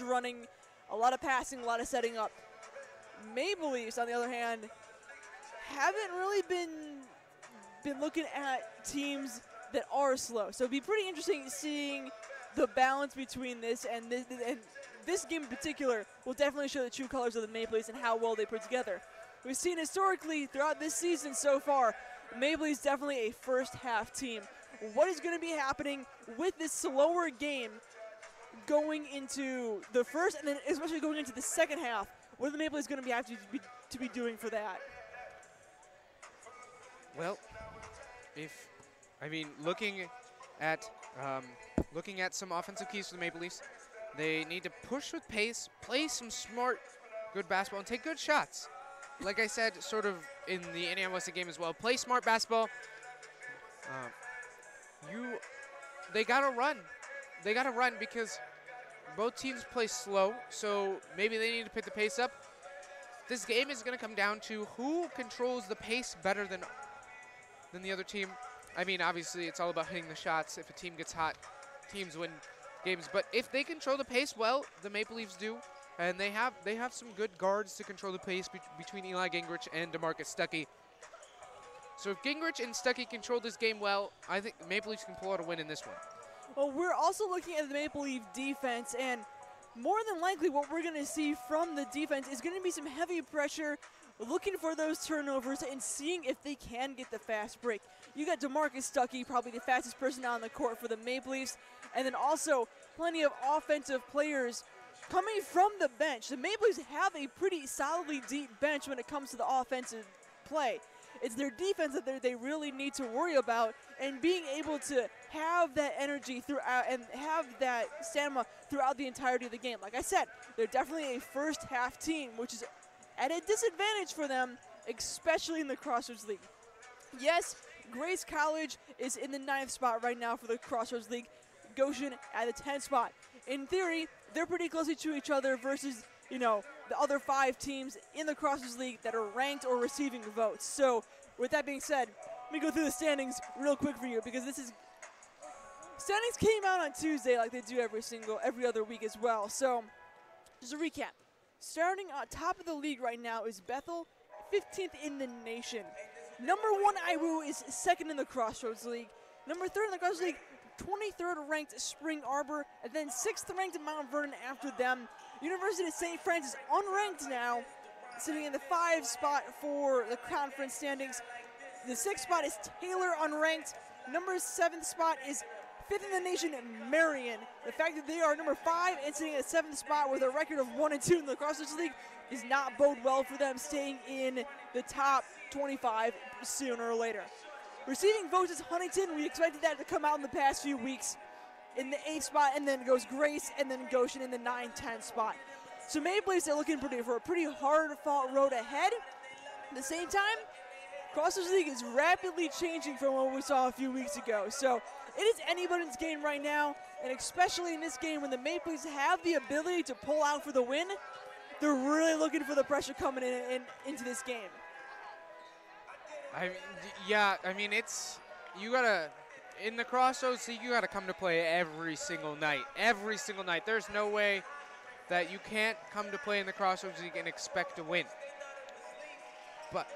running, a lot of passing, a lot of setting up. Maple Leafs, on the other hand, haven't really been looking at teams that are slow. So it'd be pretty interesting seeing the balance between this and this game in particular will definitely show the true colors of the Maple Leafs and how well they put together. We've seen historically throughout this season so far, Maple Leafs definitely a first half team. What is going to be happening with this slower game going into the first and then especially going into the second half? What are the Maple Leafs going to have to be doing for that? Well, looking at some offensive keys for the Maple Leafs, they need to push with pace, play some smart, good basketball, and take good shots. Like I said, sort of in the Indiana Weston game as well, play smart basketball. They gotta run. They gotta run because both teams play slow, so maybe they need to pick the pace up. This game is gonna come down to who controls the pace better than the other team. I mean, obviously, it's all about hitting the shots. If a team gets hot, teams win games. But if they control the pace well, the Maple Leafs do, and they have some good guards to control the pace between Eli Gingrich and DeMarcus Stuckey. So if Gingrich and Stuckey control this game well, I think the Maple Leafs can pull out a win in this one. Well, we're also looking at the Maple Leaf defense, and more than likely what we're going to see from the defense is going to be some heavy pressure, looking for those turnovers and seeing if they can get the fast break. You got DeMarcus Stuckey, probably the fastest person on the court for the Maple Leafs, and then also plenty of offensive players coming from the bench. The Maple Leafs have a pretty solidly deep bench when it comes to the offensive play. It's their defense that they really need to worry about, and being able to have that energy throughout and have that stamina throughout the entirety of the game. Like I said, they're definitely a first half team, which is at a disadvantage for them, especially in the Crossroads League. Yes, Grace College is in the 9th spot right now for the Crossroads League. Goshen at the 10th spot. In theory, they're pretty closely to each other versus, the other 5 teams in the Crossroads League that are ranked or receiving votes. So, with that being said, let me go through the standings real quick for you because standings came out on Tuesday like they do every other week as well. So, just a recap. Starting on top of the league right now is Bethel, 15th in the nation. Number 1 IWU is 2nd in the Crossroads League. Number 3rd in the Crossroads League, 23rd ranked Spring Arbor, and then 6th ranked Mount Vernon after them. University of St. Francis unranked now, sitting in the 5th spot for the conference standings. The 6th spot is Taylor unranked. Number 7th spot is 5th in the nation, Marion. The fact that they are number 5 and sitting at the 7th spot with a record of 1-2 in the Crossroads League does not bode well for them staying in the top 25 sooner or later. Receiving votes is Huntington. We expected that to come out in the past few weeks in the 8th spot, and then goes Grace, and then Goshen in the 9-10 spot. So Maple Leafs are looking for a pretty hard-fought road ahead. At the same time, Crossroads League is rapidly changing from what we saw a few weeks ago. So it is anybody's game right now, and especially in this game when the Maple Leafs have the ability to pull out for the win, they're really looking for the pressure coming into this game. In the Crossroads League, you gotta come to play every single night. Every single night. There's no way that you can't come to play in the Crossroads League and expect to win. But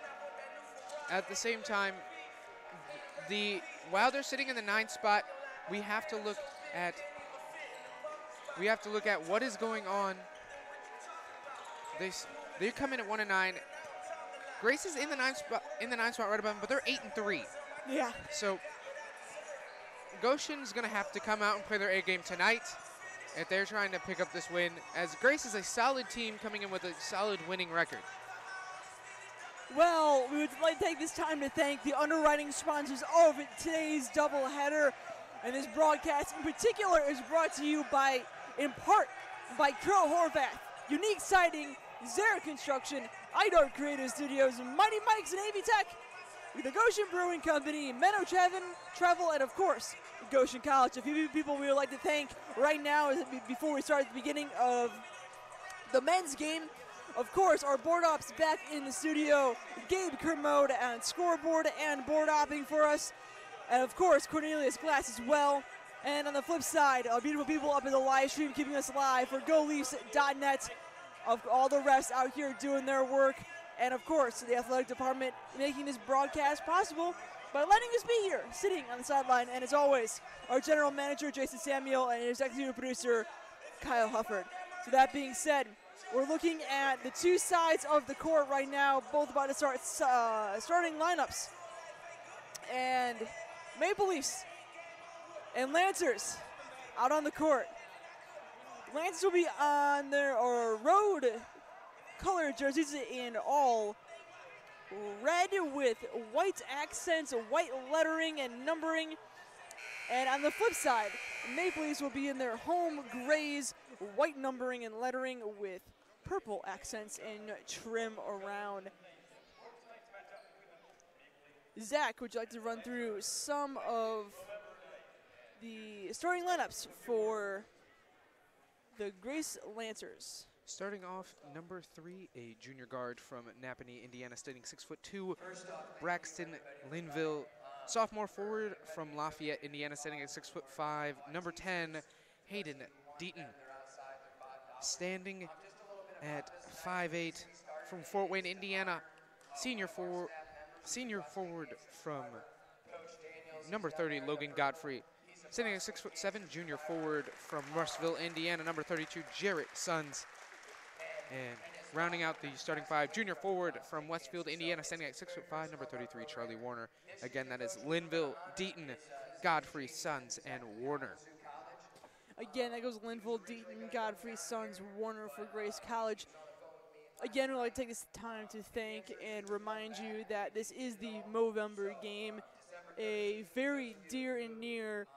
at the same time, while they're sitting in the 9th spot, we have to look at what is going on. They come in at 1-9. Grace is in the 9th spot right above them, but they're 8-3. Yeah. So Goshen's gonna have to come out and play their A game tonight if they're trying to pick up this win, as Grace is a solid team coming in with a solid winning record. Well, we would like to take this time to thank the underwriting sponsors of today's doubleheader, and this broadcast in particular is brought to you in part by Crow Horvath, Unique Siding, Zara Construction, iDart Creative Studios, Mighty Mike's and AV Tech, with the Goshen Brewing Company, Menno Travel, and of course, Goshen College. A few people we would like to thank right now before we start at the beginning of the men's game. Of course, our board ops back in the studio, Gabe Kermode on scoreboard and board opping for us. And of course, Cornelius Glass as well. And on the flip side, our beautiful people up in the live stream keeping us live for GoLeafs.net, of all the refs out here doing their work, and of course the athletic department making this broadcast possible by letting us be here, sitting on the sideline. And as always, our general manager Jason Samuel and his executive producer Kyle Hufford. So that being said, we're looking at the two sides of the court right now, both about to start starting lineups. And Maple Leafs and Lancers out on the court. Lancers will be on their road colored jerseys in all red with white accents, white lettering and numbering. And on the flip side, Maple Leafs will be in their home grays, white numbering and lettering with purple accents and trim around. Zach, would you like to run through some of the starting lineups for the Grace Lancers? Starting off, number 3, a junior guard from Napanee, Indiana, standing 6'2", Braxton Linville. Sophomore forward from Lafayette, Indiana, standing at 6'5". Number 10, Hayden Deaton, standing at 5'8", from Fort Wayne, Indiana. Senior forward from number 30, Logan Godfrey, standing at 6'7", junior forward from Russellville, Indiana. Number 32, Jarrett Sons. And rounding out the starting 5, junior forward from Westfield, Indiana, standing at 6'5", number 33, Charlie Warner. Again, that is Linville, Deaton, Godfrey, Sons, and Warner. Again, that goes Linville, Deaton, Godfrey, Sons, Warner for Grace College. Again, we'd like to take this time to thank and remind you that this is the Movember game, a very dear and near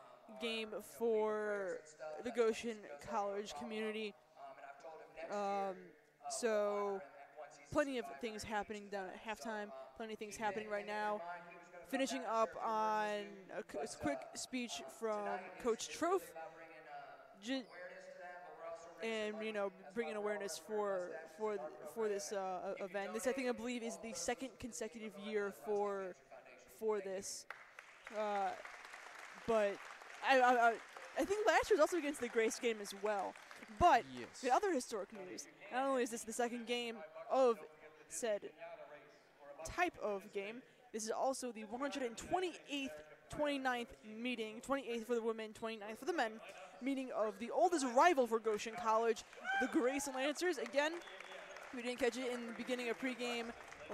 game for the Goshen College community. So plenty of things happening down at halftime, plenty of things happening right now. Finishing up on a quick speech from Coach Trofe, and bringing awareness for this event. This, I believe, is the second consecutive year for this. But I think last year was also against the Grace game as well. But yes, the other historic news, not only is this the second game of said type of game, this is also the 128th, 29th meeting, 28th for the women, 29th for the men, meeting of the oldest rival for Goshen College, the Grace Lancers. Again, we didn't catch it in the beginning of pregame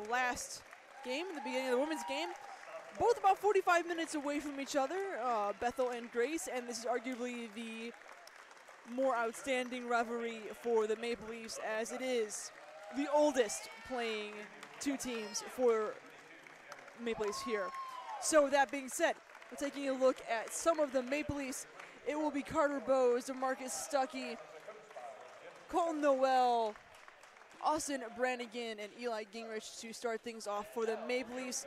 last game, in the beginning of the women's game. Both about 45 minutes away from each other, Bethel and Grace, and this is arguably the more outstanding rivalry for the Maple Leafs, as it is the oldest playing two teams for Maple Leafs here. So with that being said, we're taking a look at some of the Maple Leafs. It will be Carter Bowes, DeMarcus Stuckey, Colton Noel, Austin Brannigan, and Eli Gingrich to start things off for the Maple Leafs.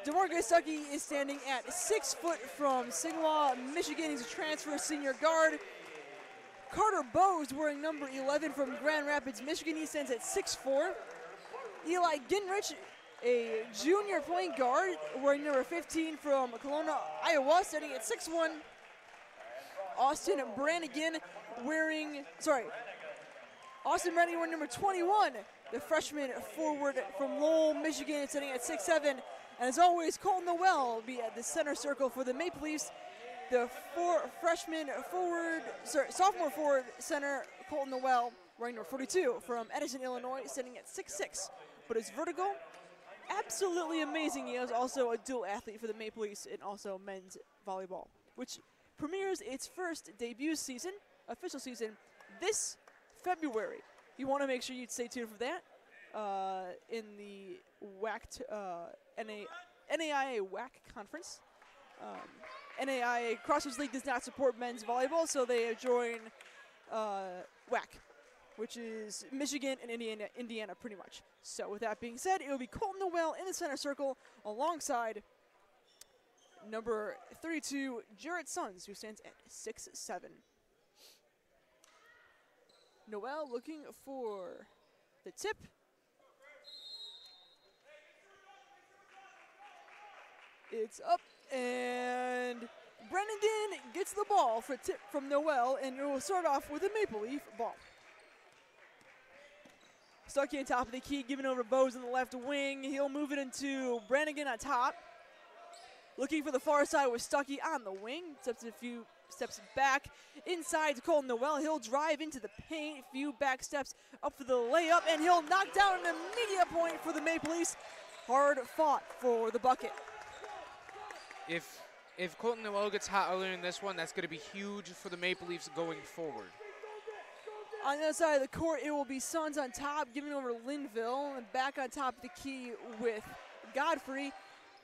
DeMarcus Stuckey is standing at 6 foot from Singlaw, Michigan. He's a transfer senior guard. Carter Bowes, wearing number 11 from Grand Rapids, Michigan. He stands at 6'4". Eli Gingrich, a junior point guard, wearing number 15 from Kelowna, Iowa, standing at 6'1". Austin Brannigan wearing number 21, the freshman forward from Lowell, Michigan, standing at 6'7". And as always, Colton Noel will be at the center circle for the Maple Leafs. The sophomore forward center, Colton Noel, wearing number 42 from Edison, Illinois, standing at 6'6". But his vertical, absolutely amazing. He is also a dual athlete for the Maple Leafs and also men's volleyball, which premieres its first debut season, official season, this February. You want to make sure you stay tuned for that in the NAIA WAC conference. NAIA Crossroads League does not support men's volleyball, so they join WAC, which is Michigan and Indiana pretty much. So with that being said, it will be Colton Noel in the center circle alongside number 32, Jarrett Sons, who stands at 6'7". Noel looking for the tip. It's up, and Brannigan gets the ball for a tip from Noel, and it will start off with a Maple Leaf ball. Stuckey on top of the key, giving over Bose in the left wing. He'll move it into Brannigan on top. Looking for the far side with Stuckey on the wing. Steps a few steps back. Inside to Colton Noel. He'll drive into the paint. Few back steps up for the layup, and he'll knock down an immediate point for the Maple Leafs. Hard fought for the bucket. If Colton Noel gets hot earlier in this one, that's going to be huge for the Maple Leafs going forward. On the other side of the court, it will be Suns on top, giving over Linville, and back on top of the key with Godfrey.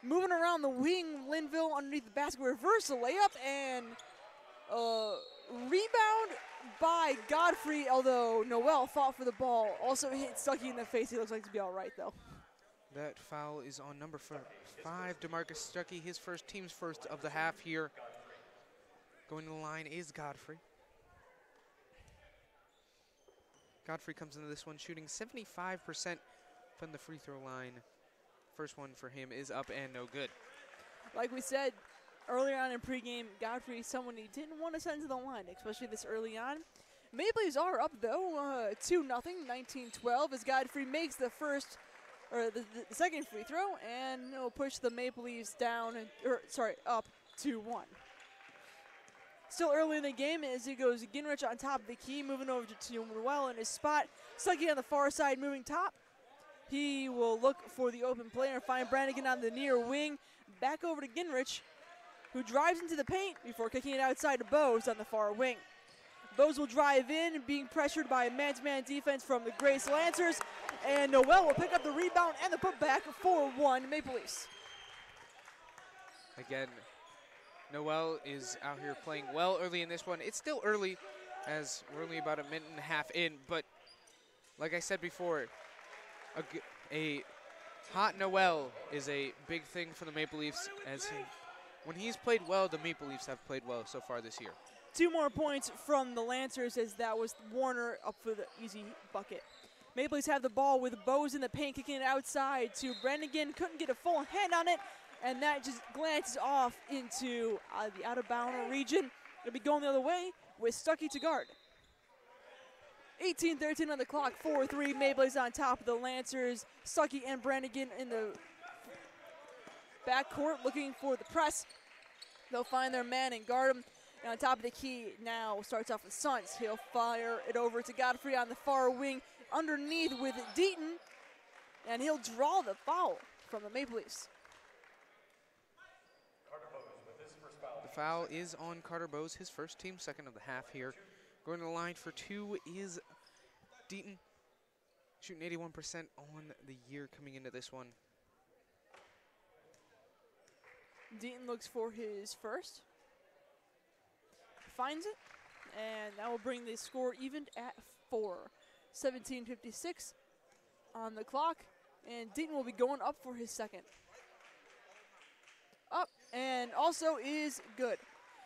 Moving around the wing, Linville underneath the basket, reversal layup, and rebound by Godfrey, although Noel fought for the ball. Also hit Stuckey in the face. He looks like to be all right, though. That foul is on number 5, DeMarcus Stuckey, his team's first of the half here. Going to the line is Godfrey. Godfrey comes into this one shooting 75% from the free throw line. First one for him is up and no good. Like we said earlier on in pregame, Godfrey is someone he didn't want to send to the line, especially this early on. Maple Leafs are up, though, 2-0, 19-12, as Godfrey makes the second free throw, and it'll push the Maple Leafs down, up 2-1. Still early in the game as it goes Ginrich on top of the key, moving over to Noel in his spot. Stuckey on the far side, moving top. He will look for the open player and find Brannigan on the near wing. Back over to Ginrich, who drives into the paint before kicking it outside to Bose on the far wing. Bose will drive in, being pressured by a man-to-man defense from the Grace Lancers, and Noel will pick up the rebound and the putback for 4-1 Maple Leafs. Again, Noel is out here playing well early in this one. It's still early, as we're only about a minute and a half in, but like I said before, a hot Noel is a big thing for the Maple Leafs, as when he's played well, the Maple Leafs have played well so far this year. 2 more points from the Lancers, as that was Warner up for the easy bucket. Maple Leafs have the ball with Bose in the paint, kicking it outside to Brannigan. Couldn't get a full hand on it, and that just glances off into the out-of-bound region. It'll be going the other way with Stuckey to guard. 18-13 on the clock, 4-3. Maple Leafs on top of the Lancers. Stuckey and Brannigan in the backcourt looking for the press. They'll find their man and guard him. And on top of the key now starts off with Suns. He'll fire it over to Godfrey on the far wing underneath with Deaton. And he'll draw the foul from the Maple Leafs. The foul is on Carter Bose, his first team, second of the half here. Going to the line for 2 is Deaton, shooting 81% on the year coming into this one. Deaton looks for his first. Finds it, and that will bring the score even at 4. 17:56 on the clock, and Deaton will be going up for his second. Up, and also is good.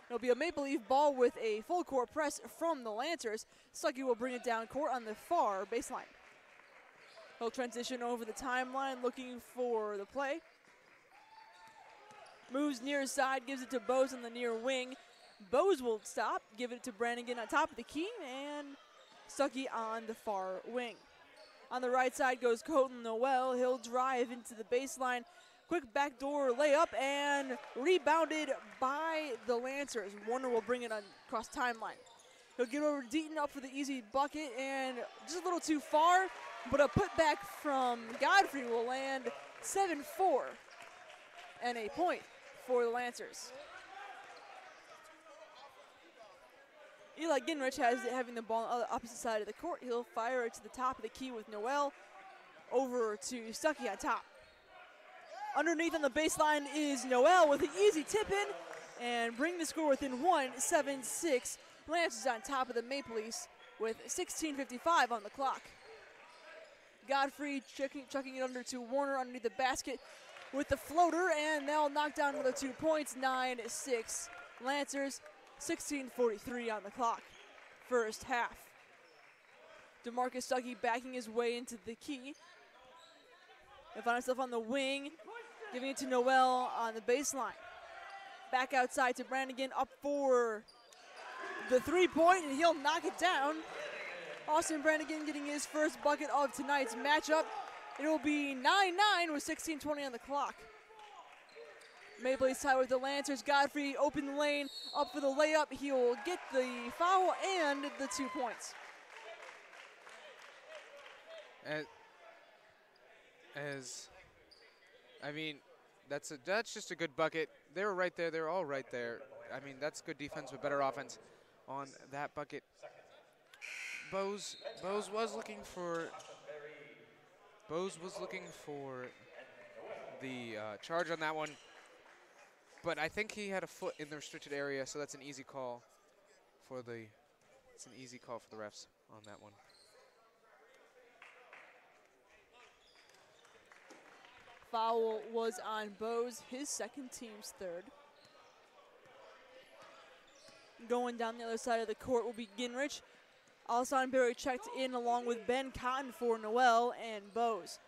It'll be a Maple Leaf ball with a full court press from the Lancers. Stuckey will bring it down court on the far baseline. He'll transition over the timeline, looking for the play. Moves near side, gives it to Bose on the near wing. Bose will stop, give it to Brannigan on top of the key, and Stuckey on the far wing. On the right side goes Colton Noel. He'll drive into the baseline. Quick backdoor layup, and rebounded by the Lancers. Warner will bring it on across timeline. He'll get over to Deaton up for the easy bucket, and just a little too far, but a putback from Godfrey will land 7-4, and a point for the Lancers. Eli Ginrich having the ball on the opposite side of the court. He'll fire it to the top of the key with Noel over to Stuckey on top. Underneath on the baseline is Noel with an easy tip-in and bring the score within 1, 7-6. Lancers on top of the Maple Leafs with 16:55 on the clock. Godfrey chucking it under to Warner underneath the basket with the floater, and they'll knock down another 2 points, 9-6. Lancers, 16:43 on the clock. First half. DeMarcus Stuckey backing his way into the key. He'll find himself on the wing, giving it to Noel on the baseline. Back outside to Brannigan, up for the 3-point, and he'll knock it down. Austin Brannigan getting his first bucket of tonight's matchup. It will be 9-9 with 16:20 on the clock. Maple Leafs tie with the Lancers. Godfrey open lane, up for the layup. He will get the foul and the 2 points. I mean, that's just a good bucket. They were right there. They were all right there. I mean, that's good defense with better offense on that bucket. Bose was looking for the charge on that one, but I think he had a foot in the restricted area, so that's an easy call for the refs on that one. Foul was on Bose, his second, team's third. Going down the other side of the court will be Ginrich. Alson Berry checked in along with Ben Cotton for Noel and Bose.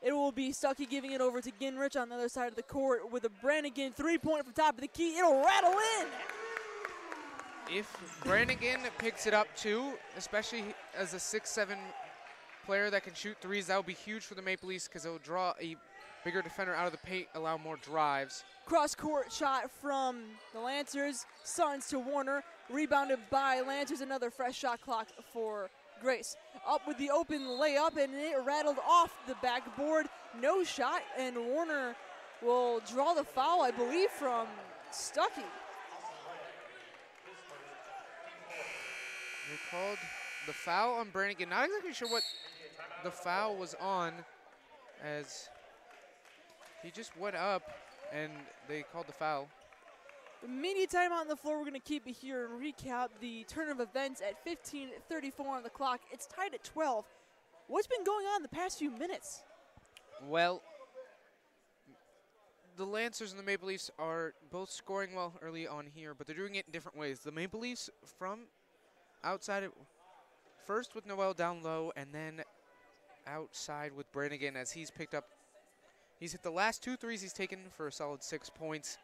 It will be Stuckey giving it over to Ginrich on the other side of the court with a Brannigan 3-point from top of the key. It'll rattle in. If Brannigan picks it up too, especially as a 6'7" player that can shoot threes, that will be huge for the Maple Leafs because it will draw a bigger defender out of the paint, allow more drives. Cross-court shot from the Lancers. Suns to Warner. Rebounded by Lancers. Another fresh shot clock for Grace. Up with the open layup, and it rattled off the backboard. No shot, and Warner will draw the foul, I believe, from Stuckey. They called the foul on Brannigan. Not exactly sure what the foul was on, as he just went up and they called the foul. Media time on the floor. We're going to keep it here and recap the turn of events at 15:34 on the clock. It's tied at 12. What's been going on the past few minutes? Well, the Lancers and the Maple Leafs are both scoring well early on here, but they're doing it in different ways. The Maple Leafs from outside, first with Noel down low, and then outside with Brannigan as he's picked up. He's hit the last 2 threes he's taken for a solid 6 points.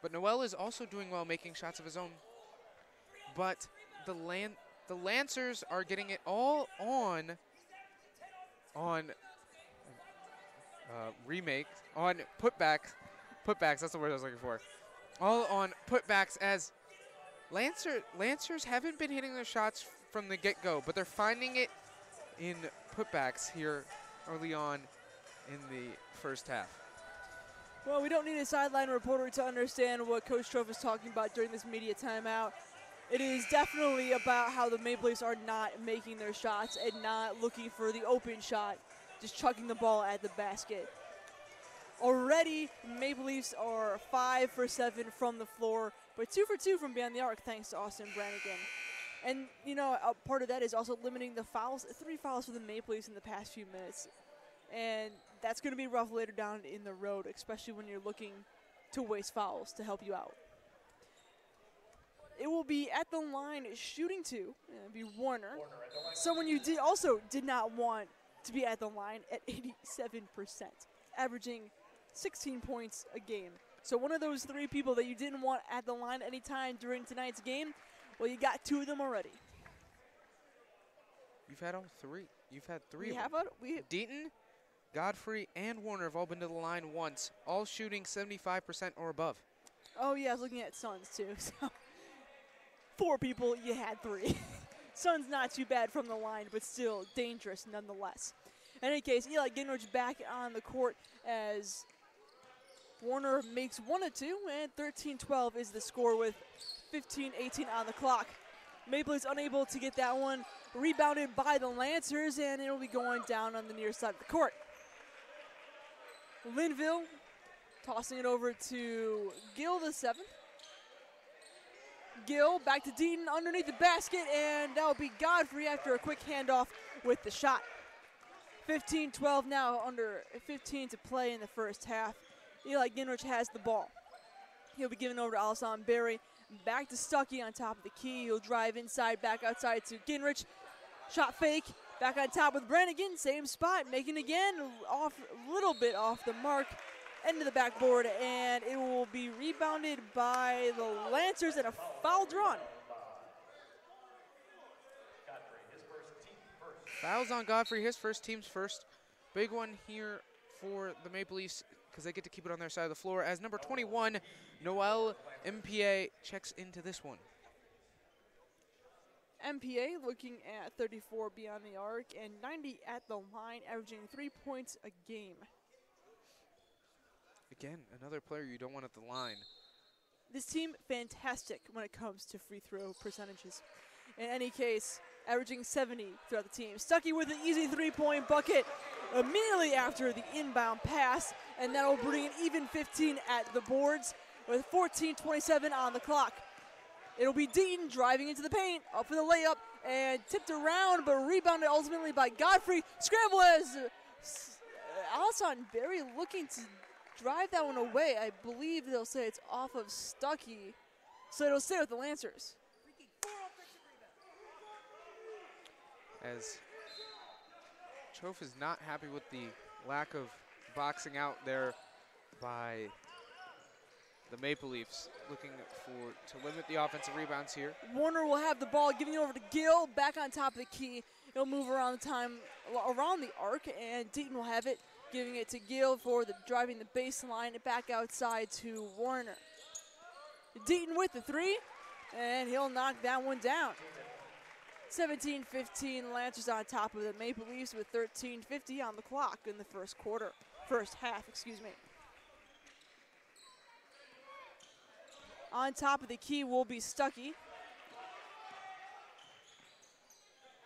But Noel is also doing well, making shots of his own. But the Lancers are getting it all on putbacks. That's the word I was looking for. All on putbacks, as Lancers haven't been hitting their shots from the get-go, but they're finding it in putbacks here early on in the first half. Well, we don't need a sideline reporter to understand what Coach Strofe is talking about during this media timeout. It is definitely about how the Maple Leafs are not making their shots and not looking for the open shot, just chucking the ball at the basket. Already, Maple Leafs are 5 for 7 from the floor, but 2 for 2 from beyond the arc thanks to Austin Brannigan. And, you know, a part of that is also limiting the fouls. 3 fouls for the Maple Leafs in the past few minutes. And that's going to be rough later down in the road, especially when you're looking to waste fouls to help you out. It will be at the line shooting 2. It'll be Warner. Someone you did not want to be at the line at 87%, averaging 16 points a game. So one of those 3 people that you didn't want at the line anytime during tonight's game, well, you got 2 of them already. You've had all 3. You've had 3 We of have them. Deaton, Deaton, Godfrey, and Warner have all been to the line once, all shooting 75% or above. Oh, yeah, I was looking at Suns, too. So 4 people, you had 3. Suns not too bad from the line, but still dangerous nonetheless. In any case, Eli Ginrich back on the court as Warner makes 1 of 2, and 13-12 is the score with 15:18 on the clock. Maple Leafs unable to get that one. Rebounded by the Lancers, and it'll be going down on the near side of the court. Linville tossing it over to Gill, the 7th. Gill back to Deaton underneath the basket, and that'll be Godfrey after a quick handoff with the shot. 15-12 now, under 15 to play in the first half. Eli Ginrich has the ball. He'll be given over to Alson Berry. Back to Stuckey on top of the key. He'll drive inside, back outside to Ginrich. Shot fake, back on top with Brannigan. Same spot, making again, off a little bit off the mark end of the backboard, and it will be rebounded by the Lancers and a foul drawn. Fouls on Godfrey, his first, team's first. Big one here for the Maple Leafs because they get to keep it on their side of the floor as number 21, Noel MPA, checks into this one. MPA looking at 34 beyond the arc and 90 at the line, averaging 3 points a game. Again, another player you don't want at the line. This team, fantastic when it comes to free throw percentages. In any case, averaging 70 throughout the team. Stuckey with an easy 3-point bucket immediately after the inbound pass, and that'll bring an even 15 at the boards with 14:27 on the clock. It'll be Deaton driving into the paint, up for the layup, and tipped around, but rebounded ultimately by Godfrey. Scramble as Alison Berry looking to drive that one away. I believe they'll say it's off of Stuckey, so it'll stay with the Lancers. As Chof is not happy with the lack of boxing out there by the Maple Leafs, looking to limit the offensive rebounds here. Warner will have the ball, giving it over to Gill, back on top of the key. He'll move around the arc, and Deaton will have it, giving it to Gill for the driving the baseline, back outside to Warner. Deaton with the three, and he'll knock that one down. 17-15, Lancers on top of the Maple Leafs with 13:50 on the clock in the first half, excuse me. On top of the key will be Stuckey.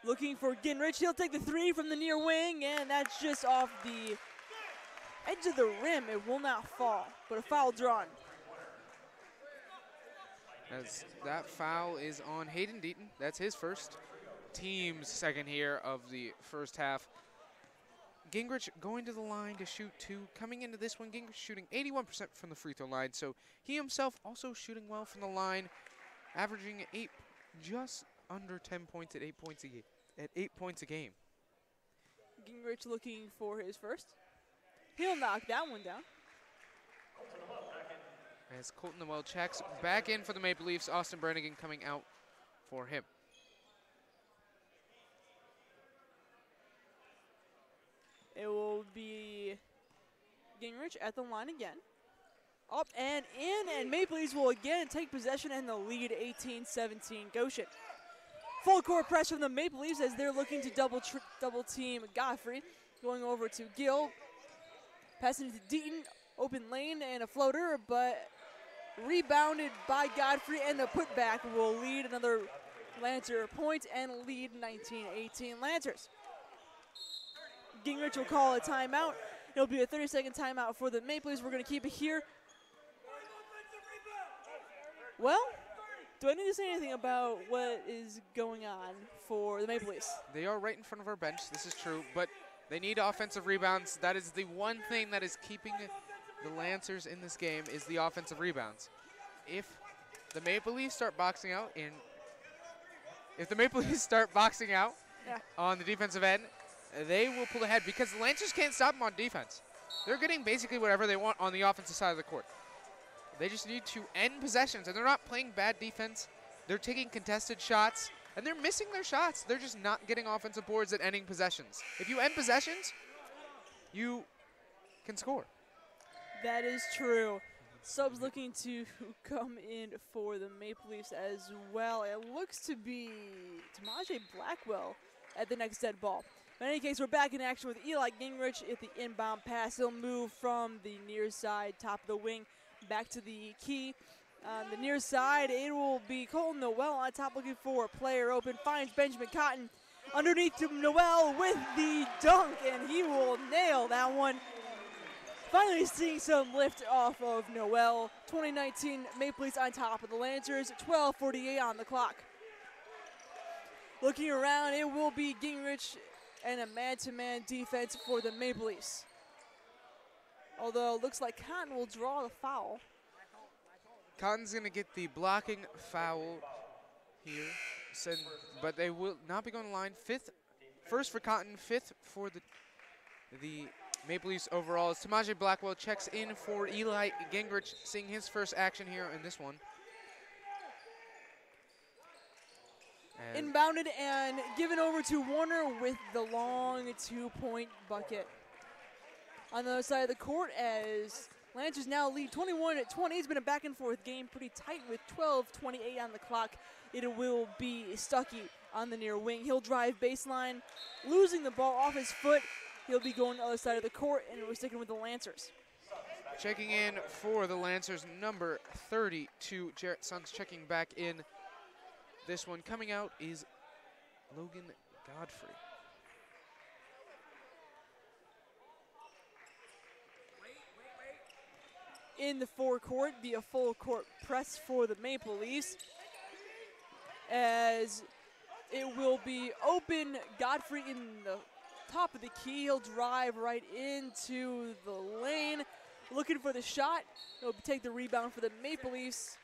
Looking for Gingrich, he'll take the three from the near wing, and that's just off the edge of the rim. It will not fall, but a foul drawn. As that foul is on Hayden Deaton, that's his first. Team's second here of the first half. Gingrich going to the line to shoot two. Coming into this one, Gingrich shooting 81% from the free throw line, so he himself also shooting well from the line, averaging just under 10 points at 8 points a game. Gingrich looking for his first. He'll knock that one down. As Colton Noel checks back in for the Maple Leafs, Austin Brannigan coming out for him. It will be Gingrich at the line again. Up and in, and Maple Leafs will again take possession and the lead 18-17 Goshen. Full court press from the Maple Leafs as they're looking to double team Godfrey. Going over to Gill, passing to Deaton, open lane and a floater, but rebounded by Godfrey, and the putback will lead another Lancer point and lead 19-18 Lancers. Gingrich will call a timeout. It'll be a 30-second timeout for the Maple Leafs. We're going to keep it here. Well, do I need to say anything about what is going on for the Maple Leafs? They are right in front of our bench, this is true, but they need offensive rebounds. That is the one thing that is keeping the Lancers in this game, is the offensive rebounds. If the Maple Leafs start boxing out on the defensive end, they will pull ahead because the Lancers can't stop them on defense. They're getting basically whatever they want on the offensive side of the court. They just need to end possessions, and they're not playing bad defense. They're taking contested shots, and they're missing their shots. They're just not getting offensive boards at ending possessions. If you end possessions, you can score. That is true. Subs looking to come in for the Maple Leafs as well. It looks to be Tamaje Blackwell at the next dead ball. In any case, we're back in action with Eli Gingrich at the inbound pass. He'll move from the near side, top of the wing, back to the key. On the near side, it will be Colton Noel on top, looking for a player open. Finds Benjamin Cotton underneath to Noel with the dunk, and he will nail that one. Finally seeing some lift off of Noel. 2019 Maple Leafs on top of the Lancers, 12:48 on the clock. Looking around, it will be Gingrich and a man-to-man defense for the Maple Leafs. Although it looks like Cotton will draw the foul. Cotton's going to get the blocking foul here, but they will not be going to line. First for Cotton, fifth for the Maple Leafs overall as Tamaje Blackwell checks in for Eli Gingrich, seeing his first action here in this one. And inbounded and given over to Warner with the long 2-point bucket. On the other side of the court, as Lancers now lead 21-20. It's been a back and forth game, pretty tight with 12:28 on the clock. It will be Stuckey on the near wing. He'll drive baseline, losing the ball off his foot. He'll be going to the other side of the court, and we're sticking with the Lancers. checking in for the Lancers, number 32, Jarrett Sons checking back in. This one coming out is Logan Godfrey. In the forecourt, be a full court press for the Maple Leafs, as it will be open. Godfrey in the top of the key. He'll drive right into the lane, looking for the shot. He'll take the rebound for the Maple Leafs,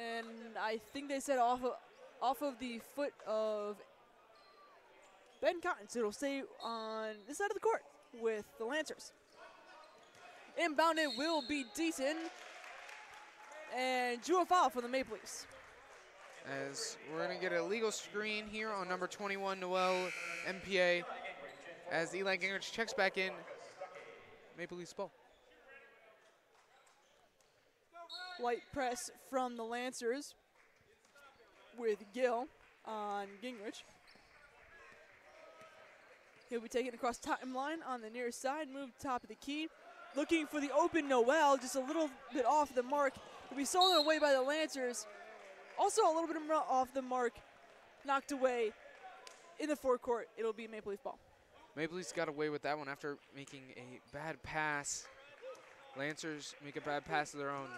and I think they said off of the foot of Ben Cotton, so it'll stay on this side of the court with the Lancers. Inbounded will be Deaton, and drew a foul for the Maple Leafs. As we're going to get a legal screen here on number 21, Noel MPA, as Eli Gingrich checks back in. Maple Leafs ball. Light press from the Lancers with Gill on Gingrich. He'll be taken across timeline on the near side, move top of the key. Looking for the open Noel, just a little bit off the mark. He'll be stolen away by the Lancers. Also a little bit off the mark, knocked away in the forecourt. It'll be Maple Leaf ball. Maple Leafs got away with that one after making a bad pass. Lancers make a bad pass of their own.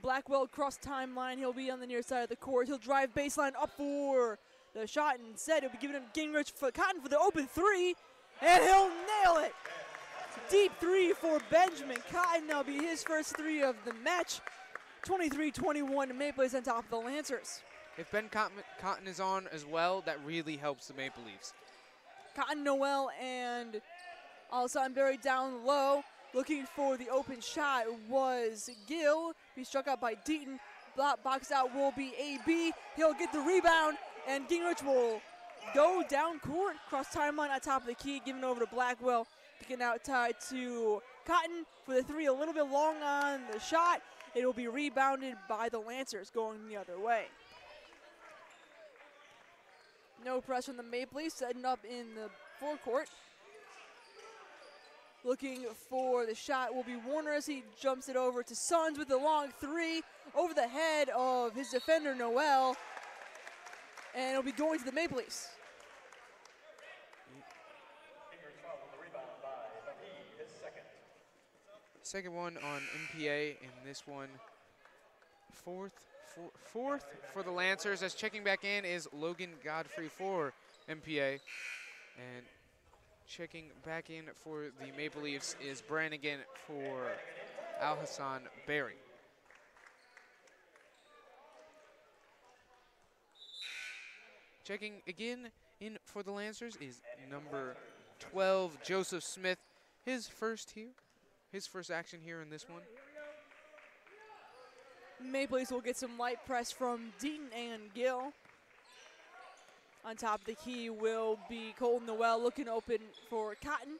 Blackwell cross timeline. He'll be on the near side of the court. He'll drive baseline up for the shot. Instead, he'll be giving him Gingrich for Cotton for the open three, and he'll nail it. Deep three for Benjamin Cotton. That'll be his first three of the match. 23-21 Maple Leafs on top of the Lancers. If Ben Cotton is on as well, that really helps the Maple Leafs. Cotton, Noel, and Alessandro Berry down low. Looking for the open shot was Gill. He struck out by Deaton. Box out will be AB. He'll get the rebound, and Gingrich will go down court. Cross timeline on top of the key, giving over to Blackwell. Picking out tied to Cotton for the three, a little bit long on the shot. It will be rebounded by the Lancers going the other way. No pressure on the Maple Leafs, setting up in the forecourt. Looking for the shot will be Warner as he jumps it over to Sons with the long three over the head of his defender, Noel. And it'll be going to the Maple Leafs. Second one on MPA, and this one fourth for the Lancers, as checking back in is Logan Godfrey for MPA. And checking back in for the Maple Leafs is Brannigan for Alhassan Berry. Checking again in for the Lancers is number 12, Joseph Smith. His first action here in this one. Maple Leafs will get some light press from Deaton and Gill. On top of the key will be Colton Noel looking open for Cotton.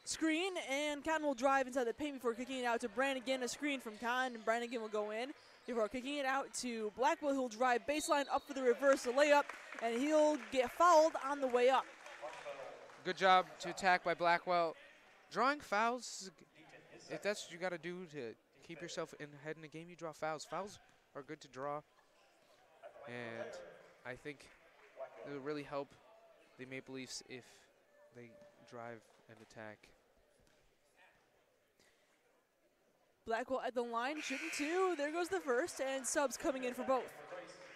Screen, and Cotton will drive inside the paint before kicking it out to Brannigan. A screen from Cotton, and Brannigan will go in. Before kicking it out to Blackwell, who'll drive baseline up for the reverse layup, and he'll get fouled on the way up. Good job to attack by Blackwell. Drawing fouls, if that's what you got to do to keep yourself ahead in the game, you draw fouls. Fouls are good to draw, and I think it will really help the Maple Leafs if they drive and attack. Blackwell at the line, shooting two. There goes the first, and subs coming in for both.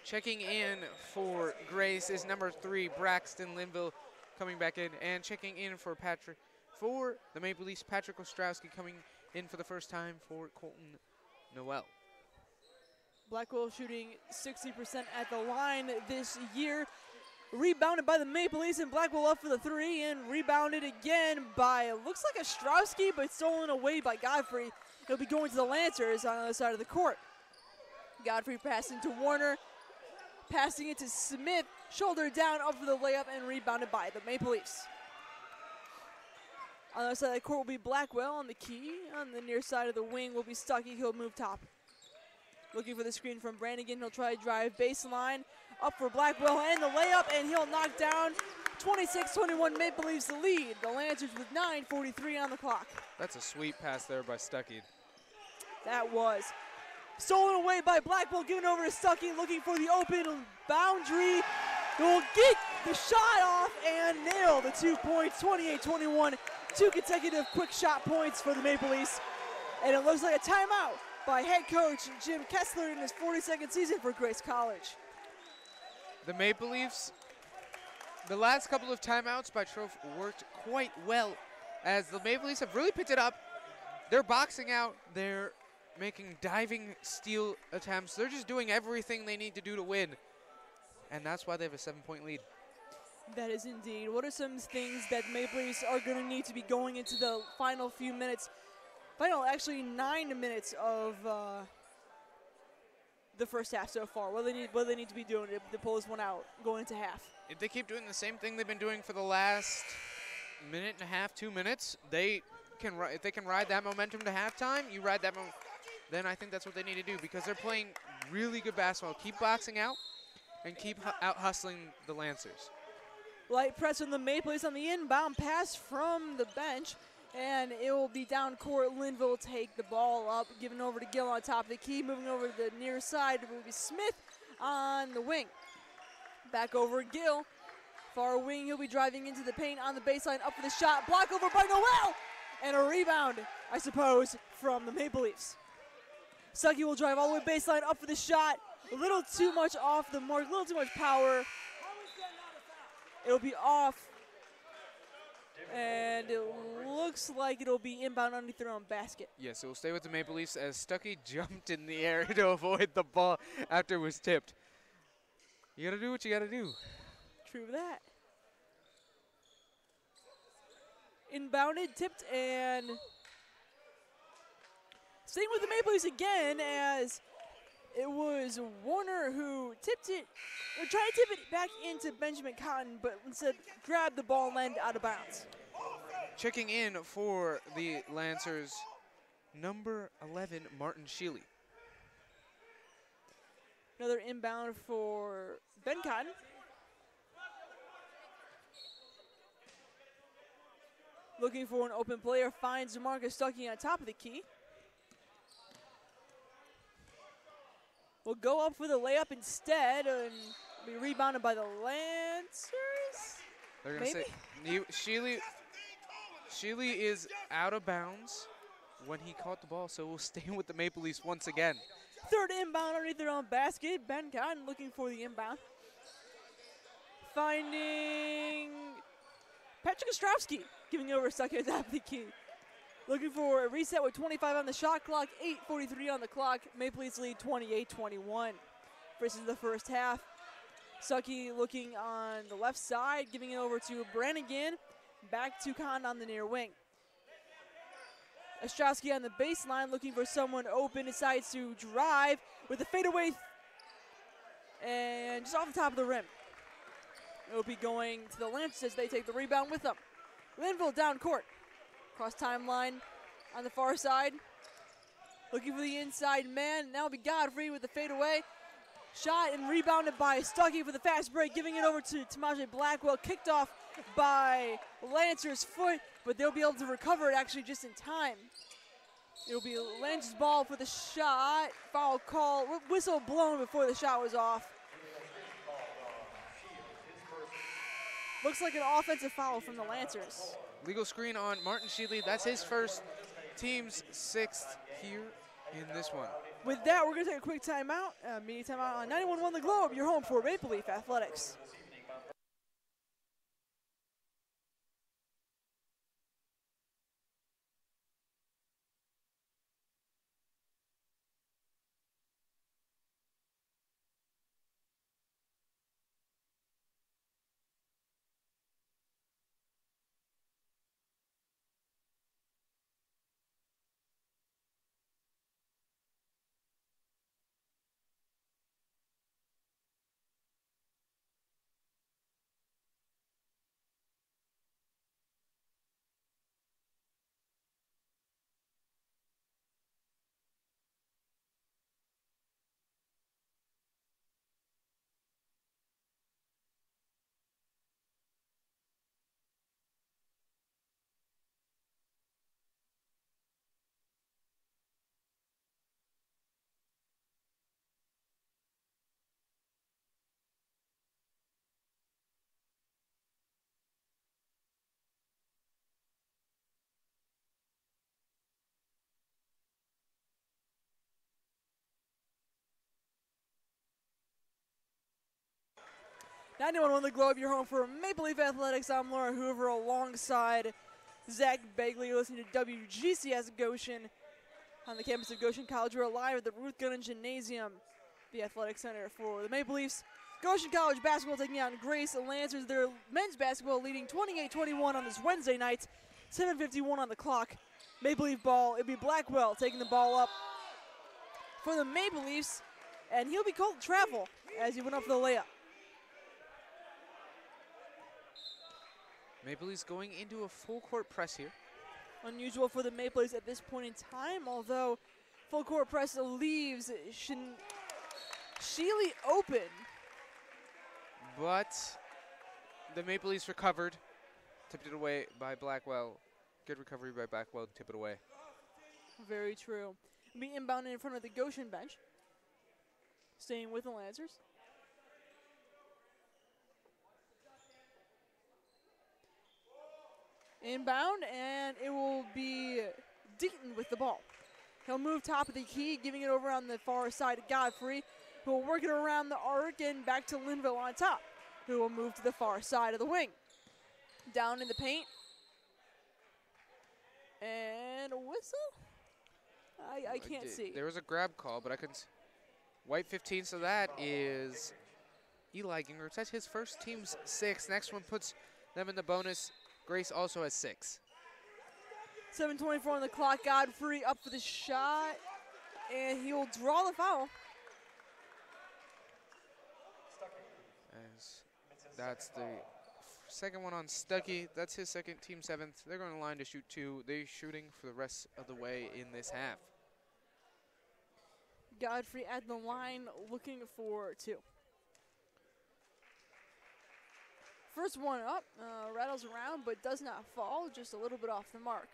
Checking in for Grace is number 3, Braxton Linville, coming back in, and checking in for the Maple Leafs, Patrick Ostrowski coming in for the first time for Colton Noel. Blackwell shooting 60% at the line this year. Rebounded by the Maple Leafs, and Blackwell up for the three, and rebounded again by, looks like Ostrowski, but stolen away by Godfrey. He'll be going to the Lancers on the other side of the court. Godfrey passing to Warner, passing it to Smith, shoulder down, up for the layup, and rebounded by the Maple Leafs. On the other side of the court will be Blackwell on the key. On the near side of the wing will be Stuckey. He'll move top. Looking for the screen from Brannigan. He'll try to drive baseline. Up for Blackwell and the layup, and he'll knock down 26-21 Maple Leafs the lead. The Lancers with 9:43 on the clock. That's a sweet pass there by Stuckey. That was stolen away by Blackwell, given over to Stuckey, looking for the open boundary. Will get the shot off and nail the 2 points, 28-21. 2 consecutive quick shot points for the Maple Leafs. And it looks like a timeout by head coach Jim Kessler in his 42nd season for Grace College. The Maple Leafs, the last couple of timeouts by Trofe worked quite well, as the Maple Leafs have really picked it up. They're boxing out. They're making diving steal attempts. They're just doing everything they need to do to win. And that's why they have a 7-point lead. That is indeed. What are some things that Maple Leafs are going to need to be going into the final few minutes? Final, actually, 9 minutes of the first half so far. What do they need to be doing to pull this one out going into half? If they keep doing the same thing they've been doing for the last minute and a half, 2 minutes, if they can ride that momentum to halftime, you ride that momentum, then I think that's what they need to do, because they're playing really good basketball. Keep boxing out and keep out hustling the Lancers. Light press from the Maple Leafs on the inbound pass from the bench, and it will be down court. Linville will take the ball up, giving over to Gill on top of the key, moving over to the near side. It will be Smith on the wing. Back over Gill. Far wing, he'll be driving into the paint on the baseline, up for the shot. Block over by Noel! And a rebound, I suppose, from the Maple Leafs. Stuckey will drive all the way baseline, up for the shot. A little too much off the mark, a little too much power. It'll be off. And it looks like it'll be inbound underneath their own basket. Yes, it will stay with the Maple Leafs as Stuckey jumped in the air to avoid the ball after it was tipped. You got to do what you got to do. True that. Inbounded, tipped, and staying with the Maple Leafs again, as it was Warner who tipped it, or tried to tip it back into Benjamin Cotton, but instead grabbed the ball and landed out of bounds. Checking in for the Lancers, number 11, Martin Sheely. Another inbound for Ben Cotton. Looking for an open player, finds Marcus Stuckey on top of the key. Will go up for the layup instead and be rebounded by the Lancers. They're going to say, Sheely is out of bounds when he caught the ball, so we'll stay with the Maple Leafs once again. Third inbound underneath their own basket. Ben Cotton looking for the inbound. Finding Patrick Ostrowski, giving over Stuckey at the top of the key. Looking for a reset with 25 on the shot clock, 8:43 on the clock. Maple Leafs lead 28-21 versus the first half. Stuckey looking on the left side, giving it over to Brannigan. Back to Cotton on the near wing. Ostrowski on the baseline looking for someone open, decides to drive with a fadeaway and just off the top of the rim. It'll be going to the Lancers as they take the rebound with them. Linville down court. Cross timeline on the far side. Looking for the inside man. Now it'll be Godfrey with the fadeaway. Shot and rebounded by Stuckey for the fast break, giving it over to Tamaje Blackwell. Kicked off by Lancer's foot, but they'll be able to recover it actually just in time. It'll be Lancer's ball for the shot. Foul call, whistle blown before the shot was off. Looks like an offensive foul from the Lancers. Legal screen on Martin Sheely. That's his first, team's 6th here in this one. With that, we're going to take a quick timeout. Media timeout on 91.1 The Globe, your home for Maple Leaf Athletics. 91 on the Globe, your home for Maple Leaf Athletics. I'm Laura Hoover alongside Zach Begley. You're listening to WGCS Goshen on the campus of Goshen College. We're live at the Ruth Gunnan Gymnasium, the athletic center for the Maple Leafs. Goshen College basketball taking on Grace Lancers. Their men's basketball leading 28-21 on this Wednesday night. 7:51 on the clock. Maple Leaf ball, it'll be Blackwell taking the ball up for the Maple Leafs, and he'll be called to travel as he went up for the layup. Maple Leafs going into a full court press here. Unusual for the Maple Leafs at this point in time, although full court press leaves Sheely open. But the Maple Leafs recovered, tipped it away by Blackwell. Good recovery by Blackwell to tip it away. Very true. Be inbound in front of the Goshen bench. Staying with the Lancers. Inbound, and it will be Deaton with the ball. He'll move top of the key, giving it over on the far side to Godfrey, who will work it around the arc and back to Linville on top, who will move to the far side of the wing. Down in the paint. And a whistle? I can't see. There was a grab call, but I couldn't. White 15, so that is Eli Gingrich. That's his first team's 6. Next one puts them in the bonus. Grace also has 6. 7:24 on the clock. Godfrey up for the shot, and he will draw the foul. As that's the second one on Stuckey. That's his second, team 7th. They're going to line to shoot 2. They're shooting for the rest of the way in this half. Godfrey at the line looking for 2. First one up, rattles around but does not fall, just a little bit off the mark.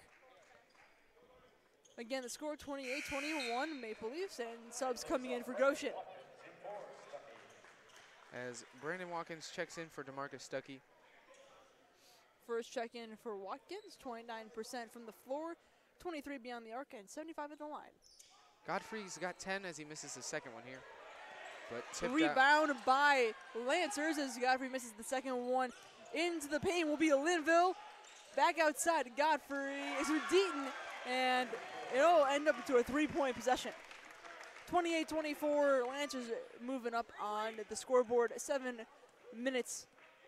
Again, the score 28-21 Maple Leafs, and subs coming in for Goshen. As Brandon Watkins checks in for DeMarcus Stuckey. First check-in for Watkins, 29% from the floor, 23 beyond the arc, and 75 at the line. Godfrey's got 10 as he misses his second one here. But rebound by Lancers as Godfrey misses the second one. Into the paint will be Linville. Back outside to Godfrey. It's with Deaton, and it'll end up to a 3-point possession. 28-24, Lancers moving up on the scoreboard. 7 minutes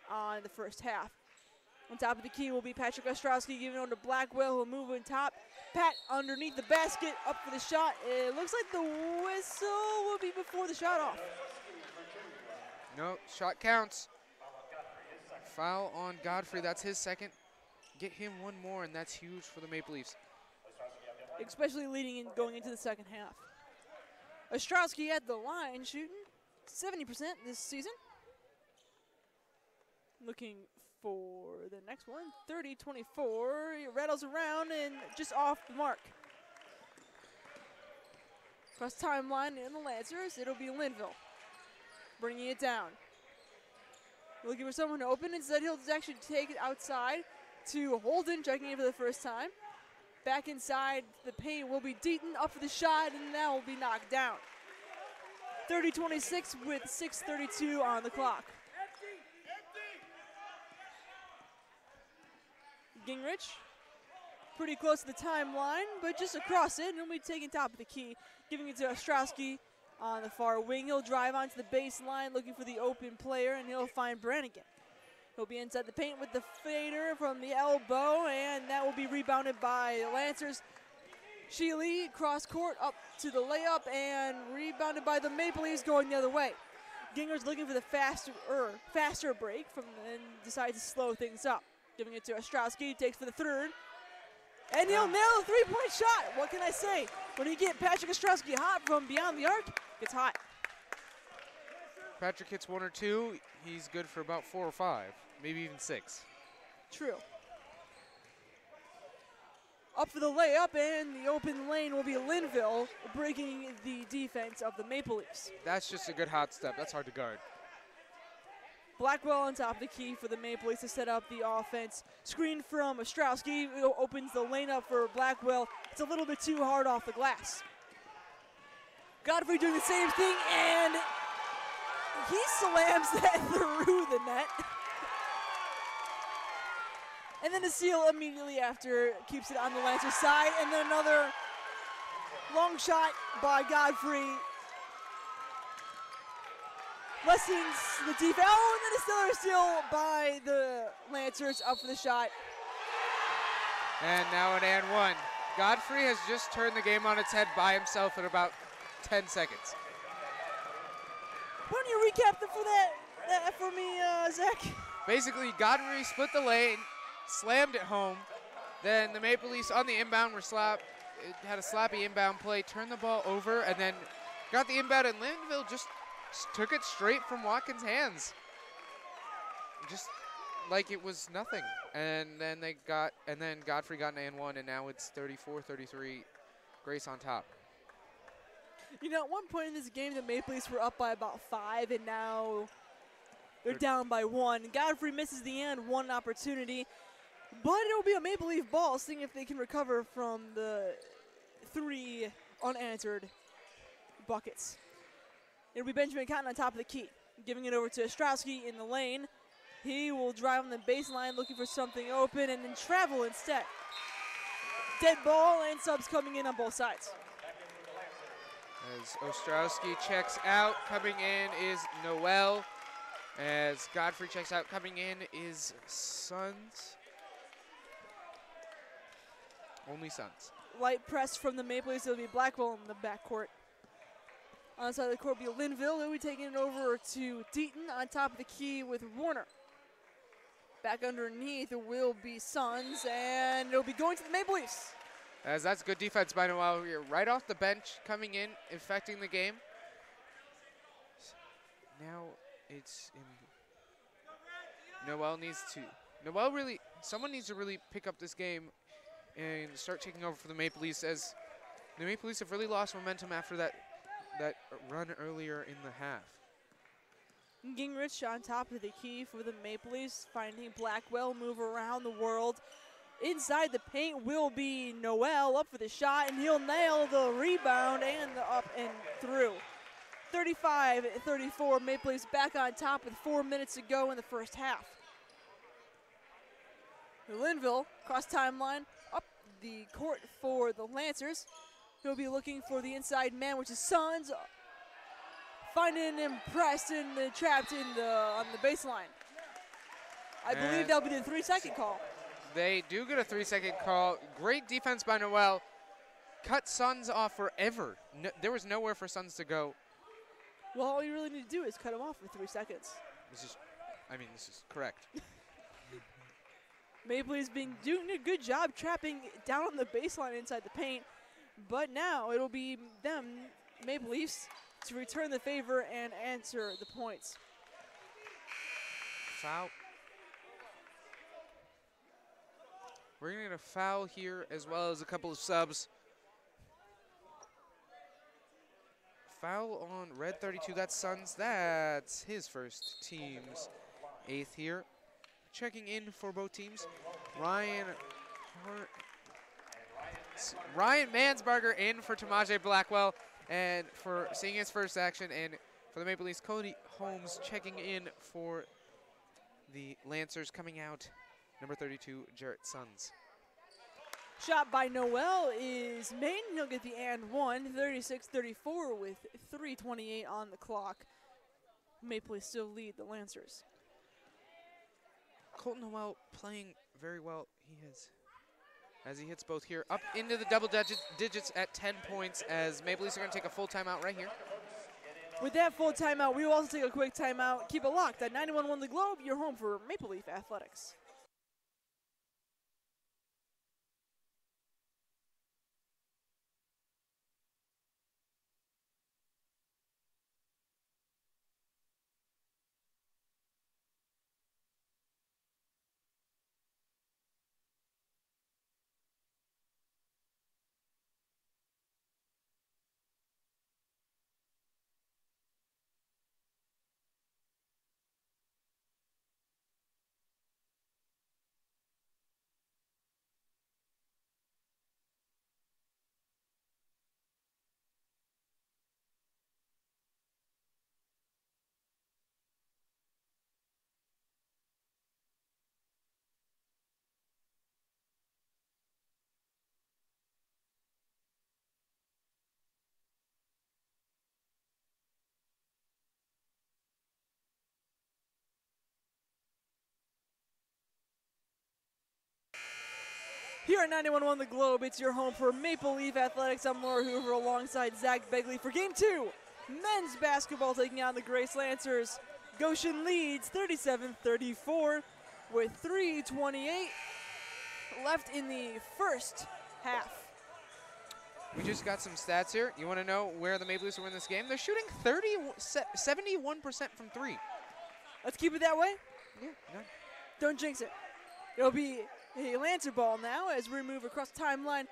on the first half. On top of the key will be Patrick Ostrowski giving on to Blackwell, who'll move on top. Pat underneath the basket, up for the shot. It looks like the whistle will be before the shot off. No, shot counts. Foul on Godfrey, that's his second. Get him one more, and that's huge for the Maple Leafs. Especially leading and going into the second half. Ostrowski at the line, shooting 70% this season. Looking for the next one, 30-24. He rattles around and just off the mark. Cross timeline in the Lancers, it'll be Linville bringing it down. Looking for someone to open, instead he'll actually take it outside to Holden, checking in for the first time. Back inside the paint will be Deaton, up for the shot, and that will be knocked down. 30-26 with 6:32 on the clock. Gingrich, pretty close to the timeline, but just across it, and he'll be taking top of the key, giving it to Ostrowski on the far wing. He'll drive onto the baseline, looking for the open player, and he'll find Brannigan. He'll be inside the paint with the fader from the elbow, and that will be rebounded by Lancers. Sheely, cross court, up to the layup, and rebounded by the Maple Leafs going the other way. Gingrich looking for the faster break, and decides to slow things up. Giving it to Ostrowski, takes for the third. And he'll nail a 3-point shot. What can I say? When you get Patrick Ostrowski hot from beyond the arc, it's hot. Patrick hits 1 or 2. He's good for about 4 or 5, maybe even 6. True. Up for the layup, and the open lane will be Linville, breaking the defense of the Maple Leafs. That's just a good hot step. That's hard to guard. Blackwell on top of the key for the Maple Leafs to set up the offense. Screen from Ostrowski opens the lane up for Blackwell. It's a little bit too hard off the glass. Godfrey doing the same thing, and He slams that through the net. And then the seal immediately after keeps it on the Lancers side. And then another long shot by Godfrey. Lessens the defense. Oh, and then a stellar steal by the Lancers up for the shot. And now an and one. Godfrey has just turned the game on its head by himself in about 10 seconds. Why don't you recap that for me, Zach? Basically, Godfrey split the lane, slammed it home. Then the Maple Leafs on the inbound were had a sloppy inbound play, turned the ball over, and then got the inbound, and Linville just took it straight from Watkins' hands. Just like it was nothing. And then Godfrey got an and one, and now it's 34-33, Grace on top. You know, at one point in this game, the Maple Leafs were up by about 5, and now they're down by 1. Godfrey misses the and one opportunity, but it'll be a Maple Leaf ball, seeing if they can recover from the 3 unanswered buckets. It'll be Benjamin Cotton on top of the key, giving it over to Ostrowski in the lane. He will drive on the baseline looking for something open and then travel instead. Dead ball and subs coming in on both sides. As Ostrowski checks out, coming in is Noel. As Godfrey checks out, coming in is Suns. Only Suns. Light press from the Maple Leafs. It'll be Blackwell in the backcourt. On the side of the court will be Linville. He'll be taking it over to Deaton on top of the key with Warner. Back underneath will be Suns, and it'll be going to the Maple Leafs. As that's good defense by Noel here, right off the bench, coming in, affecting the game. Now it's in. Someone needs to really pick up this game and start taking over for the Maple Leafs, as the Maple Leafs have really lost momentum after that run earlier in the half. Gingrich on top of the key for the Maple Leafs, finding Blackwell move around the world. Inside the paint will be Noel, up for the shot, and he'll nail the rebound and the up and through. 35-34, Maple Leafs back on top with 4 minutes to go in the first half. Linville, cross timeline, up the court for the Lancers. He'll be looking for the inside man, which is Suns. Finding him pressed and trapped on the baseline. I believe that'll be the 3-second call. They do get a 3-second call. Great defense by Noel. Cut Suns off forever. No, there was nowhere for Suns to go. Well, all you really need to do is cut him off for 3 seconds. This is correct. Maple Leafs been doing a good job trapping down on the baseline inside the paint, but now it'll be them, Maple Leafs, to return the favor and answer the points. Foul. We're going to get a foul here as well as a couple of subs. Foul on red 32, that's Suns. That's his first, team's 8th here. Checking in for both teams, Ryan Mansbarger in for Tamaje Blackwell, and for seeing his first action, and for the Maple Leafs, Cody Holmes checking in for the Lancers. Coming out, number 32, Jarrett Suns. Shot by Noel is made, and he'll get the and one, 36-34 with 3:28 on the clock. Maple Leafs still lead the Lancers. Colton Noel playing very well. He is, as he hits both here, up into the double digits at 10 points, as Maple Leafs are going to take a full timeout right here. With that full timeout, we will also take a quick timeout. Keep it locked at 91.1 The Globe, your home for Maple Leaf Athletics. Here at 91.1 The Globe, it's your home for Maple Leaf Athletics. I'm Laura Hoover alongside Zach Begley for Game 2. Men's basketball taking on the Grace Lancers. Goshen leads 37-34 with 3:28 left in the first half. We just got some stats here. You want to know where the Maple Leafs are in this game? They're shooting 71% from three. Let's keep it that way. Yeah, no. Don't jinx it. It'll be a Lancer ball now as we move across the timeline.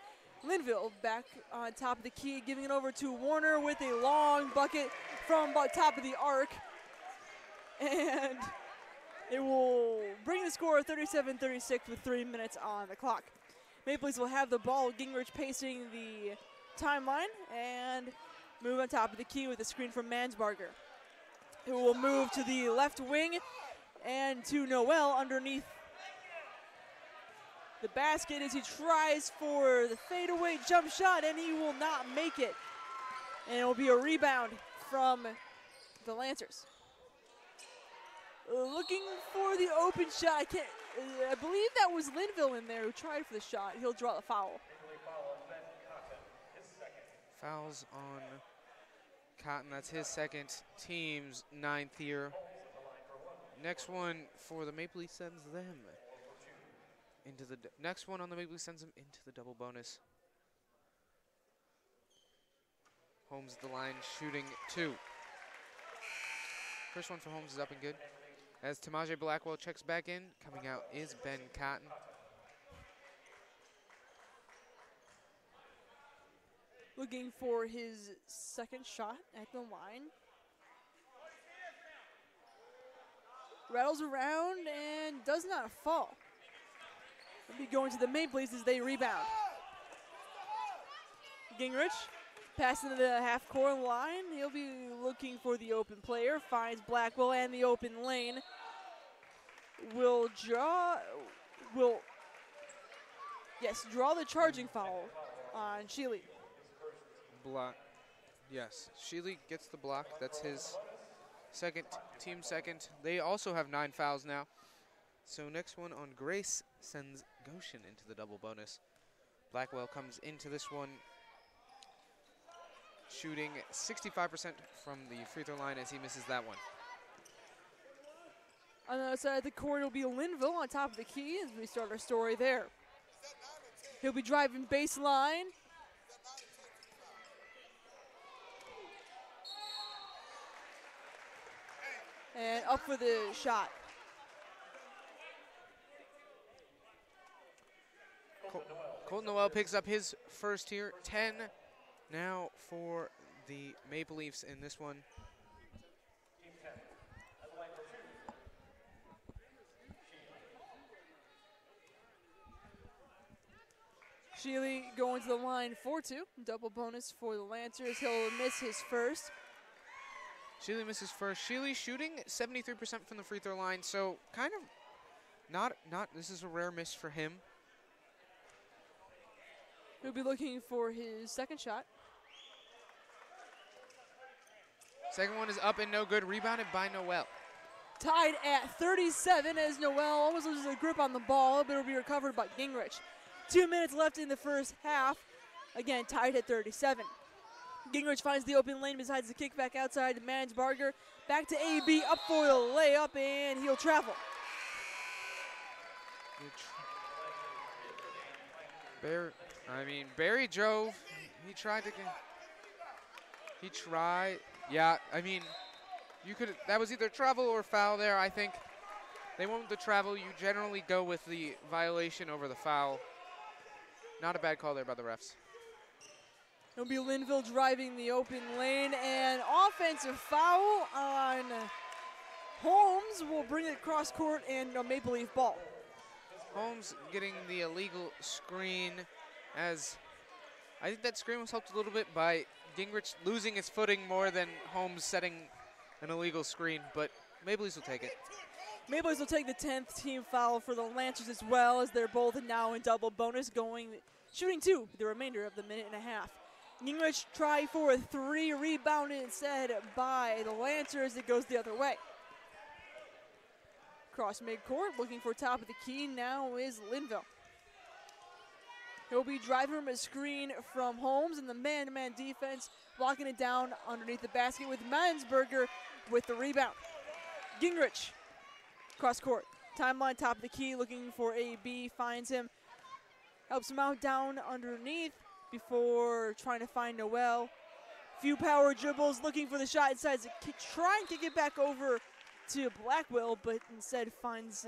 Linville back on top of the key, giving it over to Warner with a long bucket from about top of the arc. And it will bring the score 37-36 with 3 minutes on the clock. Maple Leafs will have the ball. Gingrich pacing the timeline and move on top of the key with a screen from Mansbarger. It will move to the left wing and to Noel underneath the basket as he tries for the fadeaway jump shot, and he will not make it. And it will be a rebound from the Lancers. Looking for the open shot. I believe that was Linville in there who tried for the shot. He'll draw the foul. Fouls on Cotton. That's his second, team's 9th here. Next one for the Maple Leafs sends them into the next one on the Maple Leafs sends them into the double bonus. Holmes at the line shooting 2. First one for Holmes is up and good. As Tamaje Blackwell checks back in, coming out is Ben Cotton. Looking for his second shot at the line. Rattles around and does not fall. He'll be going to the Maple Leafs as they rebound. Gingrich passing to the half-court line. He'll be looking for the open player. Finds Blackwell and the open lane. Will draw the charging foul on Sheely. Block. Yes, Sheely gets the block. That's his second, team second. They also have 9 fouls now. So next one on Grace sends Goshen into the double bonus. Blackwell comes into this one shooting 65% from the free throw line as he misses that one. On the other side of the court, it'll be Linville on top of the key as we start our story there. He'll be driving baseline. And up for the shot. Colton Noel picks up his first here. 10 now for the Maple Leafs in this one. Sheely going to the line for 2. Double bonus for the Lancers. He'll miss his first. Sheely misses first. Sheely shooting 73% from the free throw line, so kind of not. This is a rare miss for him. He'll be looking for his second shot. Second one is up and no good. Rebounded by Noel. Tied at 37 as Noel almost loses a grip on the ball, but it'll be recovered by Gingrich. 2 minutes left in the first half. Again, tied at 37. Gingrich finds the open lane, besides the kickback outside to Mansbarger. Back to AB, up for the layup, and he'll travel. Barry drove. He tried to Yeah, I mean, that was either travel or foul there. I think they went with the travel. You generally go with the violation over the foul. Not a bad call there by the refs. It'll be Linville driving the open lane, and offensive foul on Holmes will bring it cross court and a Maple Leaf ball. Holmes getting the illegal screen, as I think that screen was helped a little bit by Gingrich losing his footing more than Holmes setting an illegal screen, but Maple Leafs will take it. Maple Leafs will take the 10th team foul for the Lancers as well, as they're both now in double bonus, shooting 2 the remainder of the minute and a half. Gingrich tried for a 3, rebounded instead by the Lancers. It goes the other way. Cross midcourt, looking for top of the key now is Linville. He'll be driving from a screen from Holmes and the man-to-man defense, blocking it down underneath the basket with Mansberger with the rebound. Gingrich, cross court. Timeline, top of the key, looking for AB, finds him. Helps him out down underneath before trying to find Noel. Few power dribbles, looking for the shot inside, trying to get back over to Blackwell, but instead finds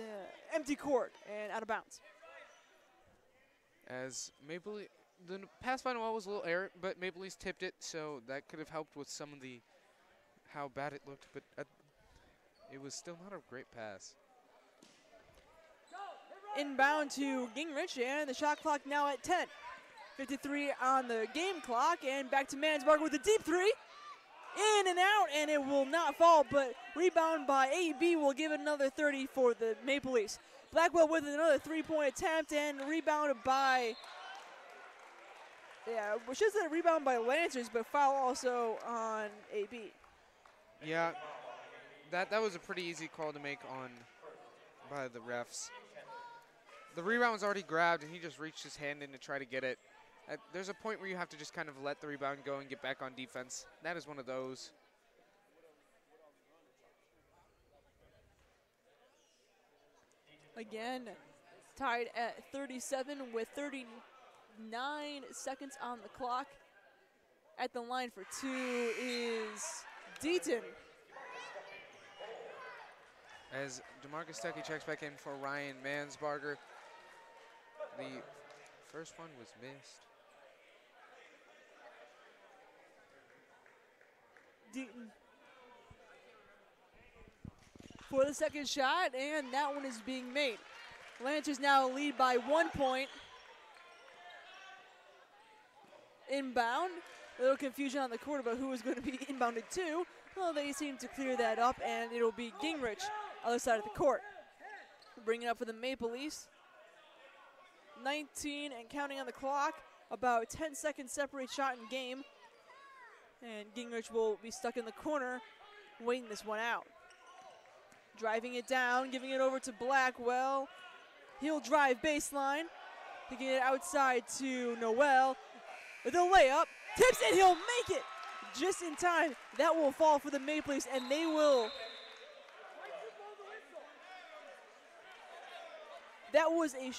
empty court and out of bounds. As Maple Leaf, the pass by Noel was a little errant, but Maple Leafs tipped it, so that could have helped with some of the how bad it looked, but it was still not a great pass. Inbound to Gingrich, and the shot clock now at 10. 53 on the game clock, and back to Mansberger with a deep three. In and out, and it will not fall, but rebound by AB will give it another 30 for the Maple Leafs. Blackwell with another three-point attempt, and rebounded by, which is a rebound by Lancers, but foul also on AB. Yeah, that was a pretty easy call to make by the refs. The rebound was already grabbed, and he just reached his hand in to try to get it. There's a point where you have to just kind of let the rebound go and get back on defense. That is one of those. Again, tied at 37 with 39 seconds on the clock. At the line for two is Deaton. As DeMarcus Stuckey checks back in for Ryan Mansberger. The first one was missed. Deaton for the second shot, and that one is being made. Lancers now lead by 1 point. Inbound. A little confusion on the court about who is going to be inbounded to. Well, they seem to clear that up, and it'll be Gingrich, other side of the court. Bring it up for the Maple Leafs. 19 and counting on the clock. About 10 seconds separate shot in game. And Gingrich will be stuck in the corner, waiting this one out. Driving it down, giving it over to Blackwell. He'll drive baseline, picking it outside to Noel. With a layup, tips it, he'll make it just in time. That will fall for the Maple Leafs, and they will. That was a.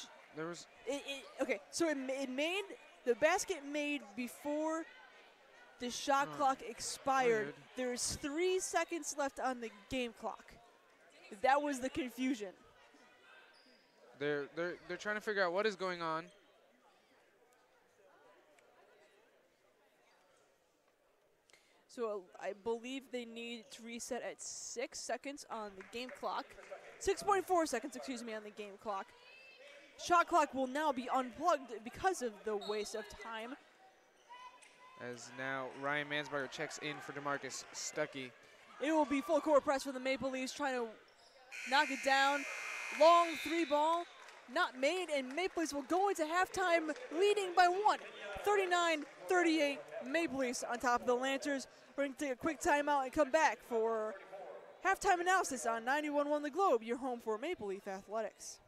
Okay, so it made the basket made before the shot clock expired. There's 3 seconds left on the game clock. That was the confusion. They're trying to figure out what is going on. So I believe they need to reset at 6 seconds on the game clock. 6.4 seconds, excuse me, on the game clock. Shot clock will now be unplugged because of the waste of time. As now Ryan Mansberger checks in for DeMarcus Stuckey. It will be full court press for the Maple Leafs, trying to knock it down. Long three ball, not made, and Maple Leafs will go into halftime leading by 1. 39-38, Maple Leafs on top of the Lancers. We're going to take a quick timeout and come back for halftime analysis on 91.1 The Globe, your home for Maple Leaf Athletics.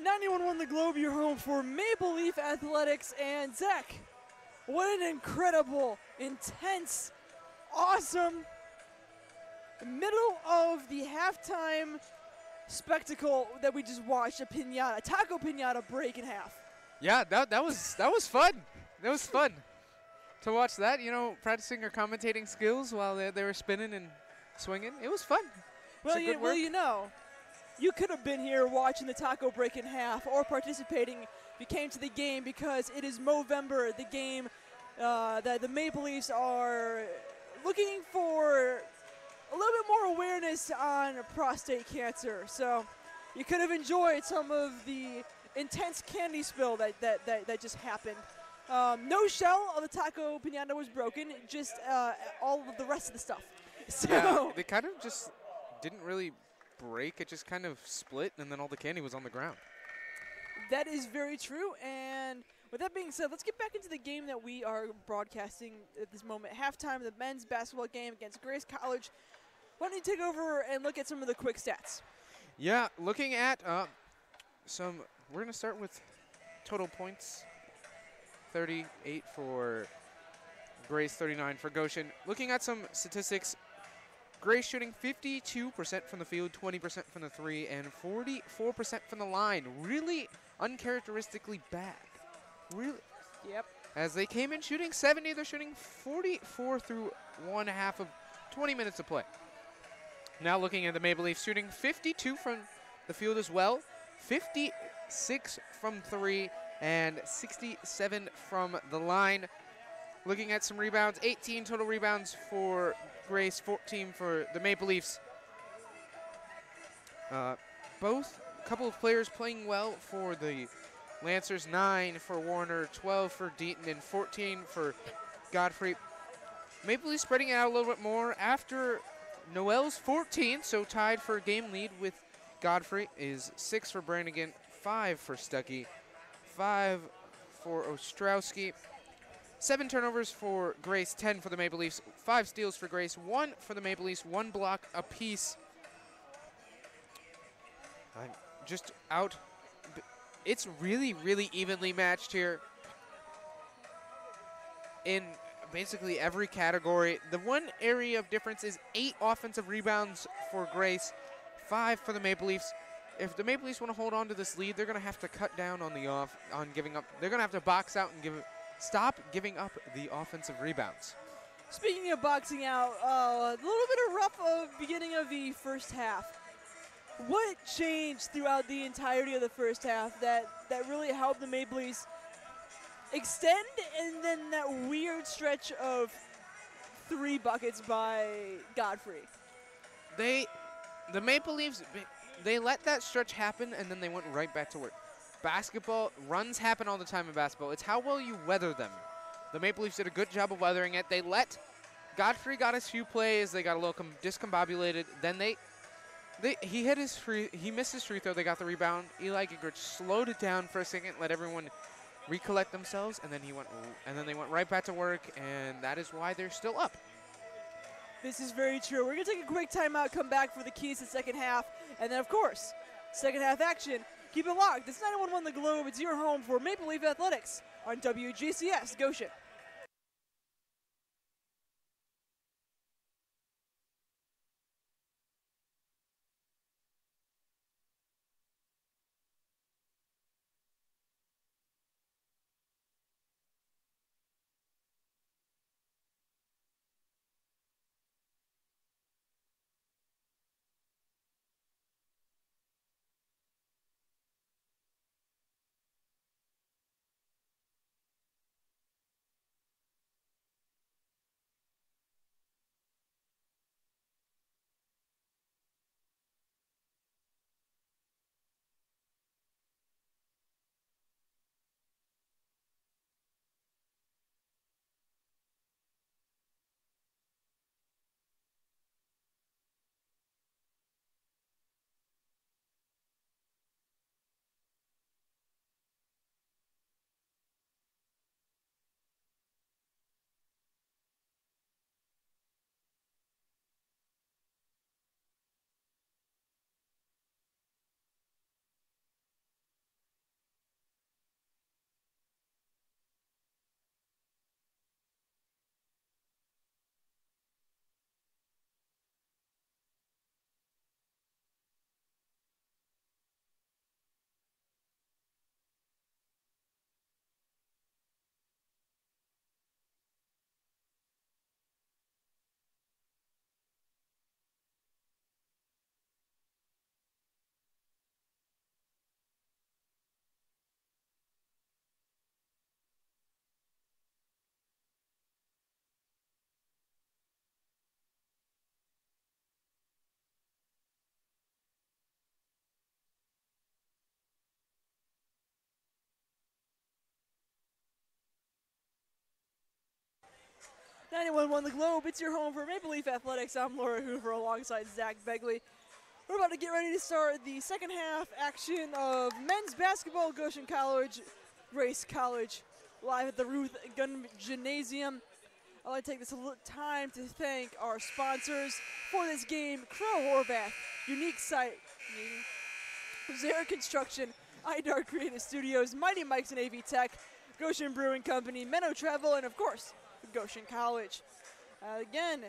91 won the Globe, your home for Maple Leaf Athletics. And Zach, what an incredible, intense, awesome middle of the halftime spectacle that we just watched, a taco pinata break in half. Yeah, that was fun. That was fun to watch that. You know, practicing our commentating skills while they were spinning and swinging. It was fun. Well, you know, you could have been here watching the taco break in half or participating if you came to the game, because it is Movember, the game that the Maple Leafs are looking for a little bit more awareness on prostate cancer. So you could have enjoyed some of the intense candy spill that just happened. No shell of the taco pinata was broken, just all of the rest of the stuff. So yeah, they kind of just didn't really break. It just kind of split, and then all the candy was on the ground. That is very true. And with that being said, let's get back into the game that we are broadcasting at this moment. Halftime, the men's basketball game against Grace College. Why don't you take over and look at some of the quick stats? Yeah, looking at we're going to start with total points. 38 for Grace, 39 for Goshen. Looking at some statistics, Grace shooting 52% from the field, 20% from the three, and 44% from the line. Really uncharacteristically bad. Really. Yep. As they came in shooting 70, they're shooting 44 through one half of 20 minutes of play. Now looking at the Maple Leafs, shooting 52 from the field as well, 56 from three, and 67 from the line. Looking at some rebounds, 18 total rebounds for Grace, 14 for the Maple Leafs. Both couple of players playing well for the Lancers, 9 for Warner, 12 for Deaton, and 14 for Godfrey. Maple Leafs spreading it out a little bit more after Noel's 14, so tied for a game lead with Godfrey, is 6 for Brannigan, 5 for Stuckey, 5 for Ostrowski. 7 turnovers for Grace, 10 for the Maple Leafs, 5 steals for Grace, 1 for the Maple Leafs, 1 block apiece. Just out. It's really, really evenly matched here in basically every category. The one area of difference is 8 offensive rebounds for Grace, 5 for the Maple Leafs. If the Maple Leafs want to hold on to this lead, they're going to have to cut down on giving up. They're going to have to box out and stop giving up the offensive rebounds. Speaking of boxing out, a little bit of rough beginning of the first half. What changed throughout the entirety of the first half that really helped the Maple Leafs extend, and then that weird stretch of 3 buckets by Godfrey? The Maple Leafs, they let that stretch happen, and then they went right back to work. Basketball, runs happen all the time in basketball. It's how well you weather them. The Maple Leafs did a good job of weathering it. They let Godfrey got his few plays. They got a little discombobulated. Then he missed his free throw. They got the rebound. Eli Gingrich slowed it down for a second, let everyone recollect themselves, and then they went right back to work, and that is why they're still up. This is very true. We're going to take a quick timeout, come back for the keys to the second half, and then, of course, second half action. Keep it locked. This 91-1 The Globe. It's your home for Maple Leaf Athletics on WGCS Goshen. 91.1 The Globe, it's your home for Maple Leaf Athletics. I'm Laura Hoover alongside Zach Begley. We're about to get ready to start the second half action of men's basketball. Goshen College, Grace College, live at the Ruth Gunn Gymnasium. I'd like to take this time to thank our sponsors for this game: Crow Horvath, Unique Site, Zara Construction, iDart Creative Studios, Mighty Mike's and AV Tech, Goshen Brewing Company, Menno Travel, and of course, Goshen College. Again,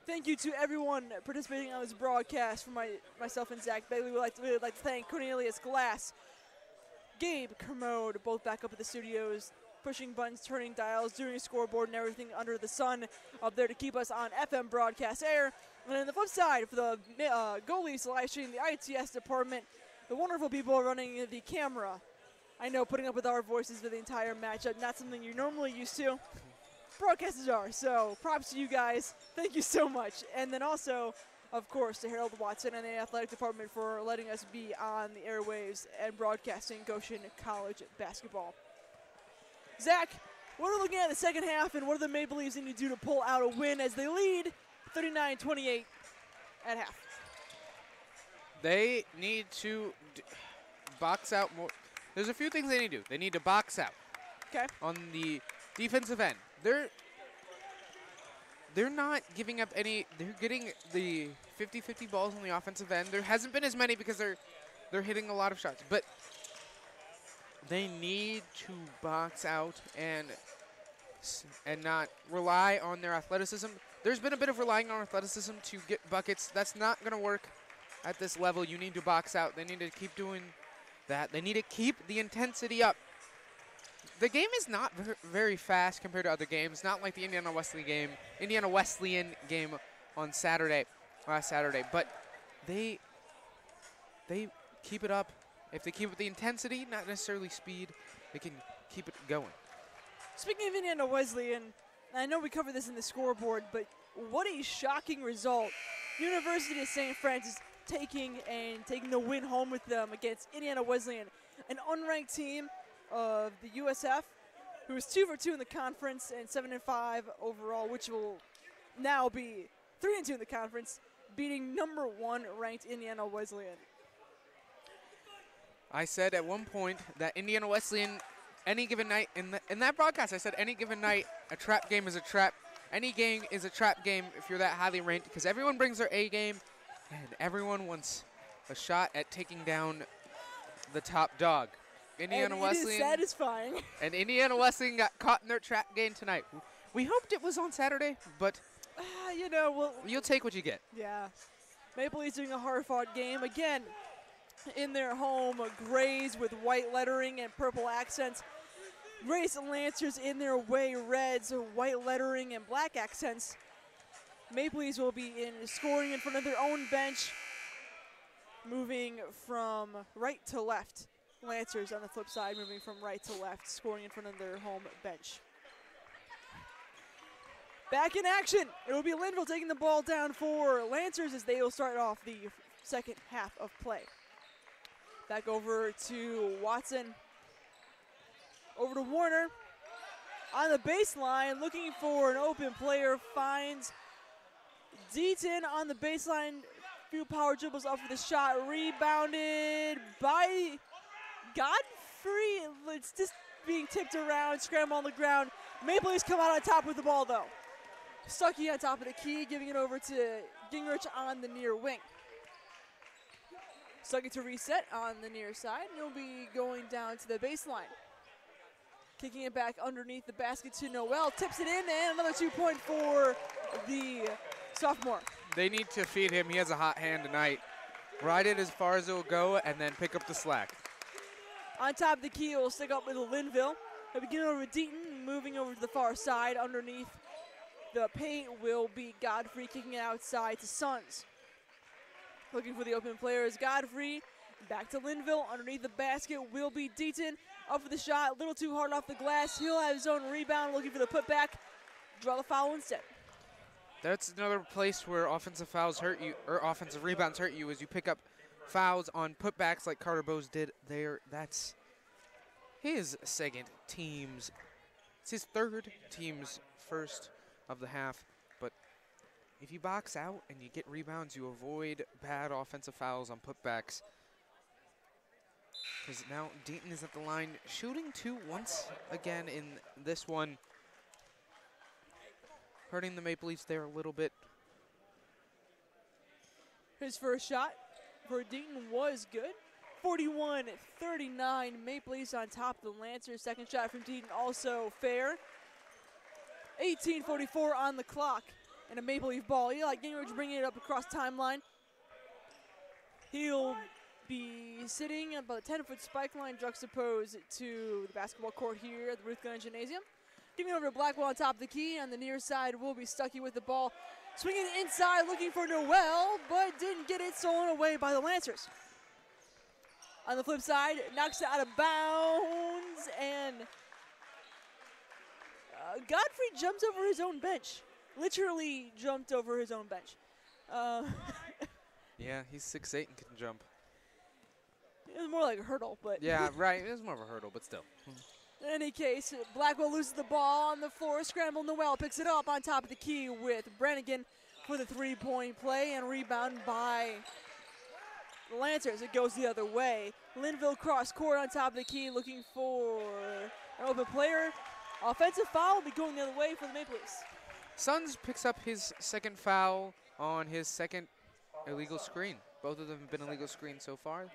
thank you to everyone participating on this broadcast. For myself and Zach Bailey, we'd like to thank Cornelius Glass, Gabe Kermode, both back up at the studios, pushing buttons, turning dials, doing a scoreboard and everything under the sun up there to keep us on FM broadcast air. And on the flip side, for the GoLeafs live stream, the ITS department, the wonderful people running the camera. I know putting up with our voices for the entire matchup, not something you're normally used to. Broadcasters are, so props to you guys. Thank you so much. And then also, of course, to Harold Watson and the athletic department for letting us be on the airwaves and broadcasting Goshen College basketball. Zach, what are we looking at in the second half, and what do the Maple Leafs need to do to pull out a win as they lead 39-28 at half? They need to box out more. There's a few things they need to do. They need to box out. Okay. On the defensive end. They're not giving up any. They're getting the 50-50 balls on the offensive end. There hasn't been as many because they're hitting a lot of shots. But they need to box out and not rely on their athleticism. There's been a bit of relying on athleticism to get buckets. That's not going to work at this level. You need to box out. They need to keep doing that. They need to keep the intensity up. The game is not very fast compared to other games, not like the Indiana Wesleyan game on last Saturday, but they keep it up. If they keep up the intensity, not necessarily speed, they can keep it going. Speaking of Indiana Wesleyan, I know we covered this in the scoreboard, but what a shocking result. University of St. Francis taking the win home with them against Indiana Wesleyan, an unranked team of the USF, who is 2 for 2 in the conference and 7-5 overall, which will now be 3-2 in the conference, beating number 1 ranked Indiana Wesleyan. I said at one point that Indiana Wesleyan, any given night in that broadcast, I said any given night, a trap game is a trap. Any game is a trap game if you're that highly ranked, because everyone brings their A game, and everyone wants a shot at taking down the top dog. Indiana Wesleyan. It is satisfying. And Indiana Wesleyan got caught in their trap game tonight. We hoped it was on Saturday, but you know, you'll take what you get. Yeah. Maple Leafs doing a hard-fought game again in their home. Grays with white lettering and purple accents. Grace Lancers in their way, reds, white lettering and black accents. Maple Leafs will be scoring in front of their own bench, moving from right to left. Lancers on the flip side, moving from right to left, scoring in front of their home bench. Back in action, it will be Linville taking the ball down for Lancers as they will start off the second half of play. Back over to Watson, over to Warner. On the baseline, looking for an open player, finds Deaton on the baseline. Few power dribbles up for the shot, rebounded by Godfrey. It's just being tipped around, scramble on the ground. Maple Leafs come out on top with the ball though. Stuckey on top of the key, giving it over to Gingrich on the near wing. Stuckey to reset on the near side. He'll be going down to the baseline. Kicking it back underneath the basket to Noel. Tips it in, and another 2-point for the sophomore. They need to feed him. He has a hot hand tonight. Ride it as far as it will go, and then pick up the slack. On top of the key, it will stick up with Linville. They'll begin over with Deaton, moving over to the far side. Underneath the paint will be Godfrey, kicking it outside to Sons. Looking for the open player is Godfrey. Back to Linville. Underneath the basket will be Deaton. Up for the shot, a little too hard off the glass. He'll have his own rebound, looking for the putback. Draw the foul instead. That's another place where offensive fouls hurt you, or offensive rebounds hurt you, as you pick up fouls on putbacks like Carter Bowes did there. That's his second team's, it's his third team's first of the half. But if you box out and you get rebounds, you avoid bad offensive fouls on putbacks. Because now Dayton is at the line, shooting 2 once again in this one. Hurting the Maple Leafs there a little bit. His first shot for Dayton was good. 41-39, Maple Leafs on top of the Lancers. Second shot from Dayton also fair. 18:44 on the clock and a Maple Leaf ball. Eli Gingrich bringing it up across timeline. He'll be sitting about a 10-foot spike line juxtaposed to the basketball court here at the Ruth Gunn Gymnasium. Giving it over to Blackwell on top of the key. On the near side will be Stuckey with the ball. Swinging inside, looking for Noel, but didn't get it, stolen away by the Lancers. On the flip side, knocks it out of bounds, and Godfrey jumps over his own bench. Literally jumped over his own bench. Yeah, he's 6'8" and can jump. It was more like a hurdle, but. Yeah, right. It was more of a hurdle, but still. In any case, Blackwell loses the ball on the floor. Scramble, Noel picks it up on top of the key with Brannigan for the three-point play and rebound by the Lancers. It goes the other way. Linville cross court on top of the key looking for an open player. Offensive foul will be going the other way for the Maple Leafs. Suns picks up his second foul on his second illegal screen. Both of them have been illegal screens so far.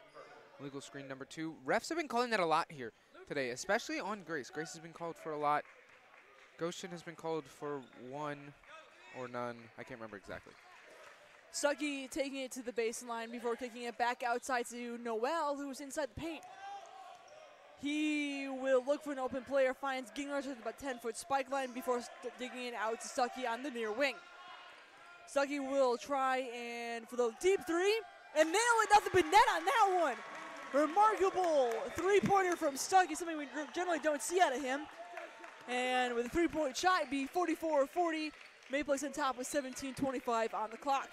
Illegal screen number 2. Refs have been calling that a lot here today, especially on Grace. Grace has been called for a lot. Goshen has been called for 1 or none. I can't remember exactly. Stuckey taking it to the baseline before kicking it back outside to Noel, who's inside the paint. He will look for an open player, finds Gingrich at about 10-foot spike line before digging it out to Stuckey on the near wing. Stuckey will try and for the deep three and nail it. Nothing but net on that one. Remarkable three-pointer from Stuckey, something we generally don't see out of him. And with a three-point shot, it'd be 44-40. Maple Leafs on top with 17:25 on the clock.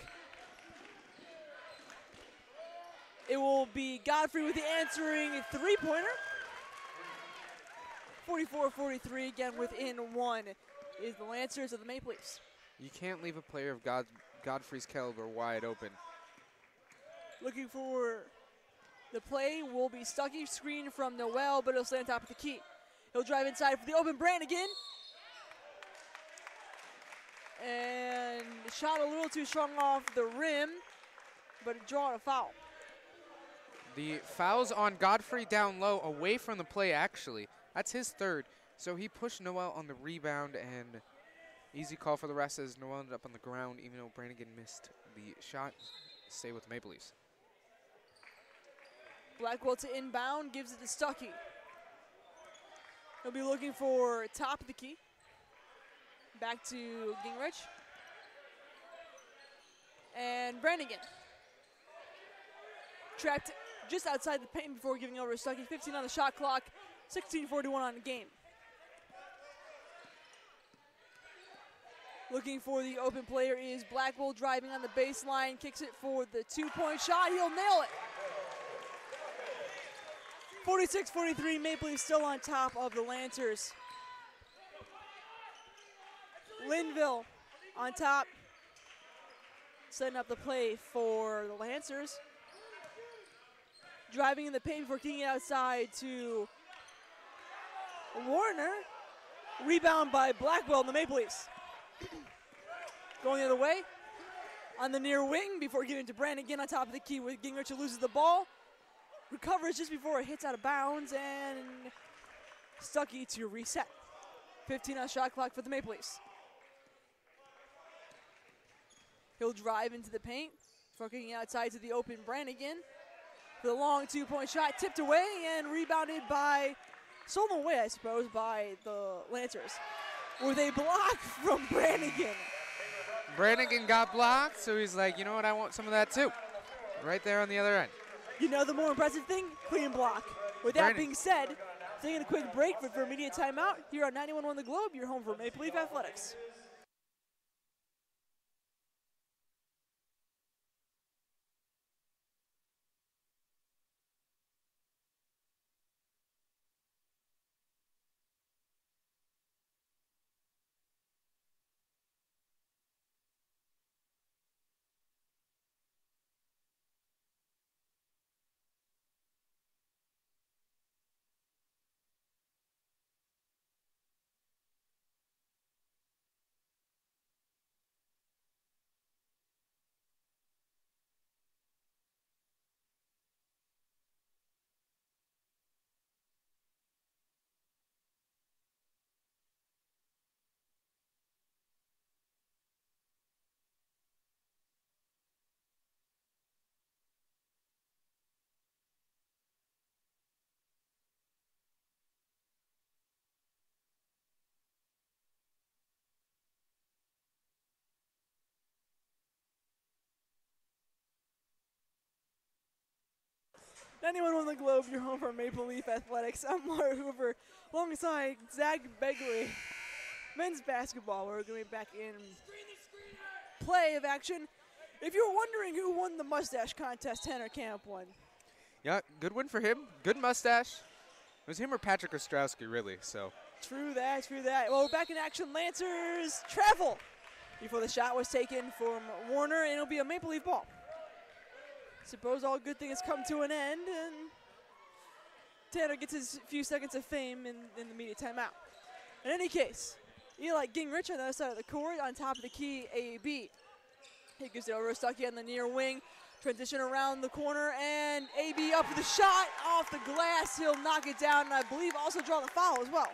It will be Godfrey with the answering three-pointer. 44-43, again within 1 is the Lancers of the Maple Leafs. You can't leave a player of Godfrey's caliber wide open. Looking for the play will be Stuckey, screen from Noel, but he'll stay on top of the key. He'll drive inside for the open Brannigan. And shot a little too strong off the rim, but drawing a foul. The foul's on Godfrey down low, away from the play actually. That's his third. So he pushed Noel on the rebound, and easy call for the rest as Noel ended up on the ground, even though Brannigan missed the shot. Stay with the Maple Leafs. Blackwell to inbound, gives it to Stuckey. He'll be looking for top of the key. Back to Gingrich. And Brannigan. Trapped just outside the paint before giving over to Stuckey. 15 on the shot clock, 16:41 on the game. Looking for the open player is Blackwell, driving on the baseline, kicks it for the two-point shot. He'll nail it. 46-43, Maple Leafs still on top of the Lancers. Linville on top, setting up the play for the Lancers. Driving in the paint before kicking it outside to Warner. Rebound by Blackwell in the Maple Leafs. Going the other way on the near wing before giving it to Brannigan on top of the key with Gingrich, who loses the ball. Recovers just before it hits out of bounds, and Stuckey to reset. 15 on shot clock for the Maple Leafs. He'll drive into the paint before kicking outside to the open Brannigan. For the long two-point shot, tipped away and rebounded by, stolen away I suppose, by the Lancers. With a block from Brannigan. Brannigan got blocked, so he's like, you know what, I want some of that too. Right there on the other end. You know the more impressive thing? Clean block. With that being said, taking a quick break for immediate timeout here on 91.1 The Globe, your home for Maple Leaf Athletics. Anyone on the globe, you're home for Maple Leaf Athletics. I'm Laura Hoover, alongside Zach Begley. Men's basketball, we're going to be back in play of action. If you're wondering who won the mustache contest, Tanner Camp won. Yeah, good win for him. Good mustache. It was him or Patrick Ostrowski, really, so. True that, true that. Well, we're back in action. Lancers travel before the shot was taken from Warner, and it'll be a Maple Leaf ball. Suppose all good things come to an end, and Tanner gets his few seconds of fame in the media timeout. In any case, Eli Gingrich on the other side of the court, on top of the key, AB. He gives it over to Stuckey on the near wing. Transition around the corner, and AB up for the shot off the glass. He'll knock it down, and I believe also draw the foul as well.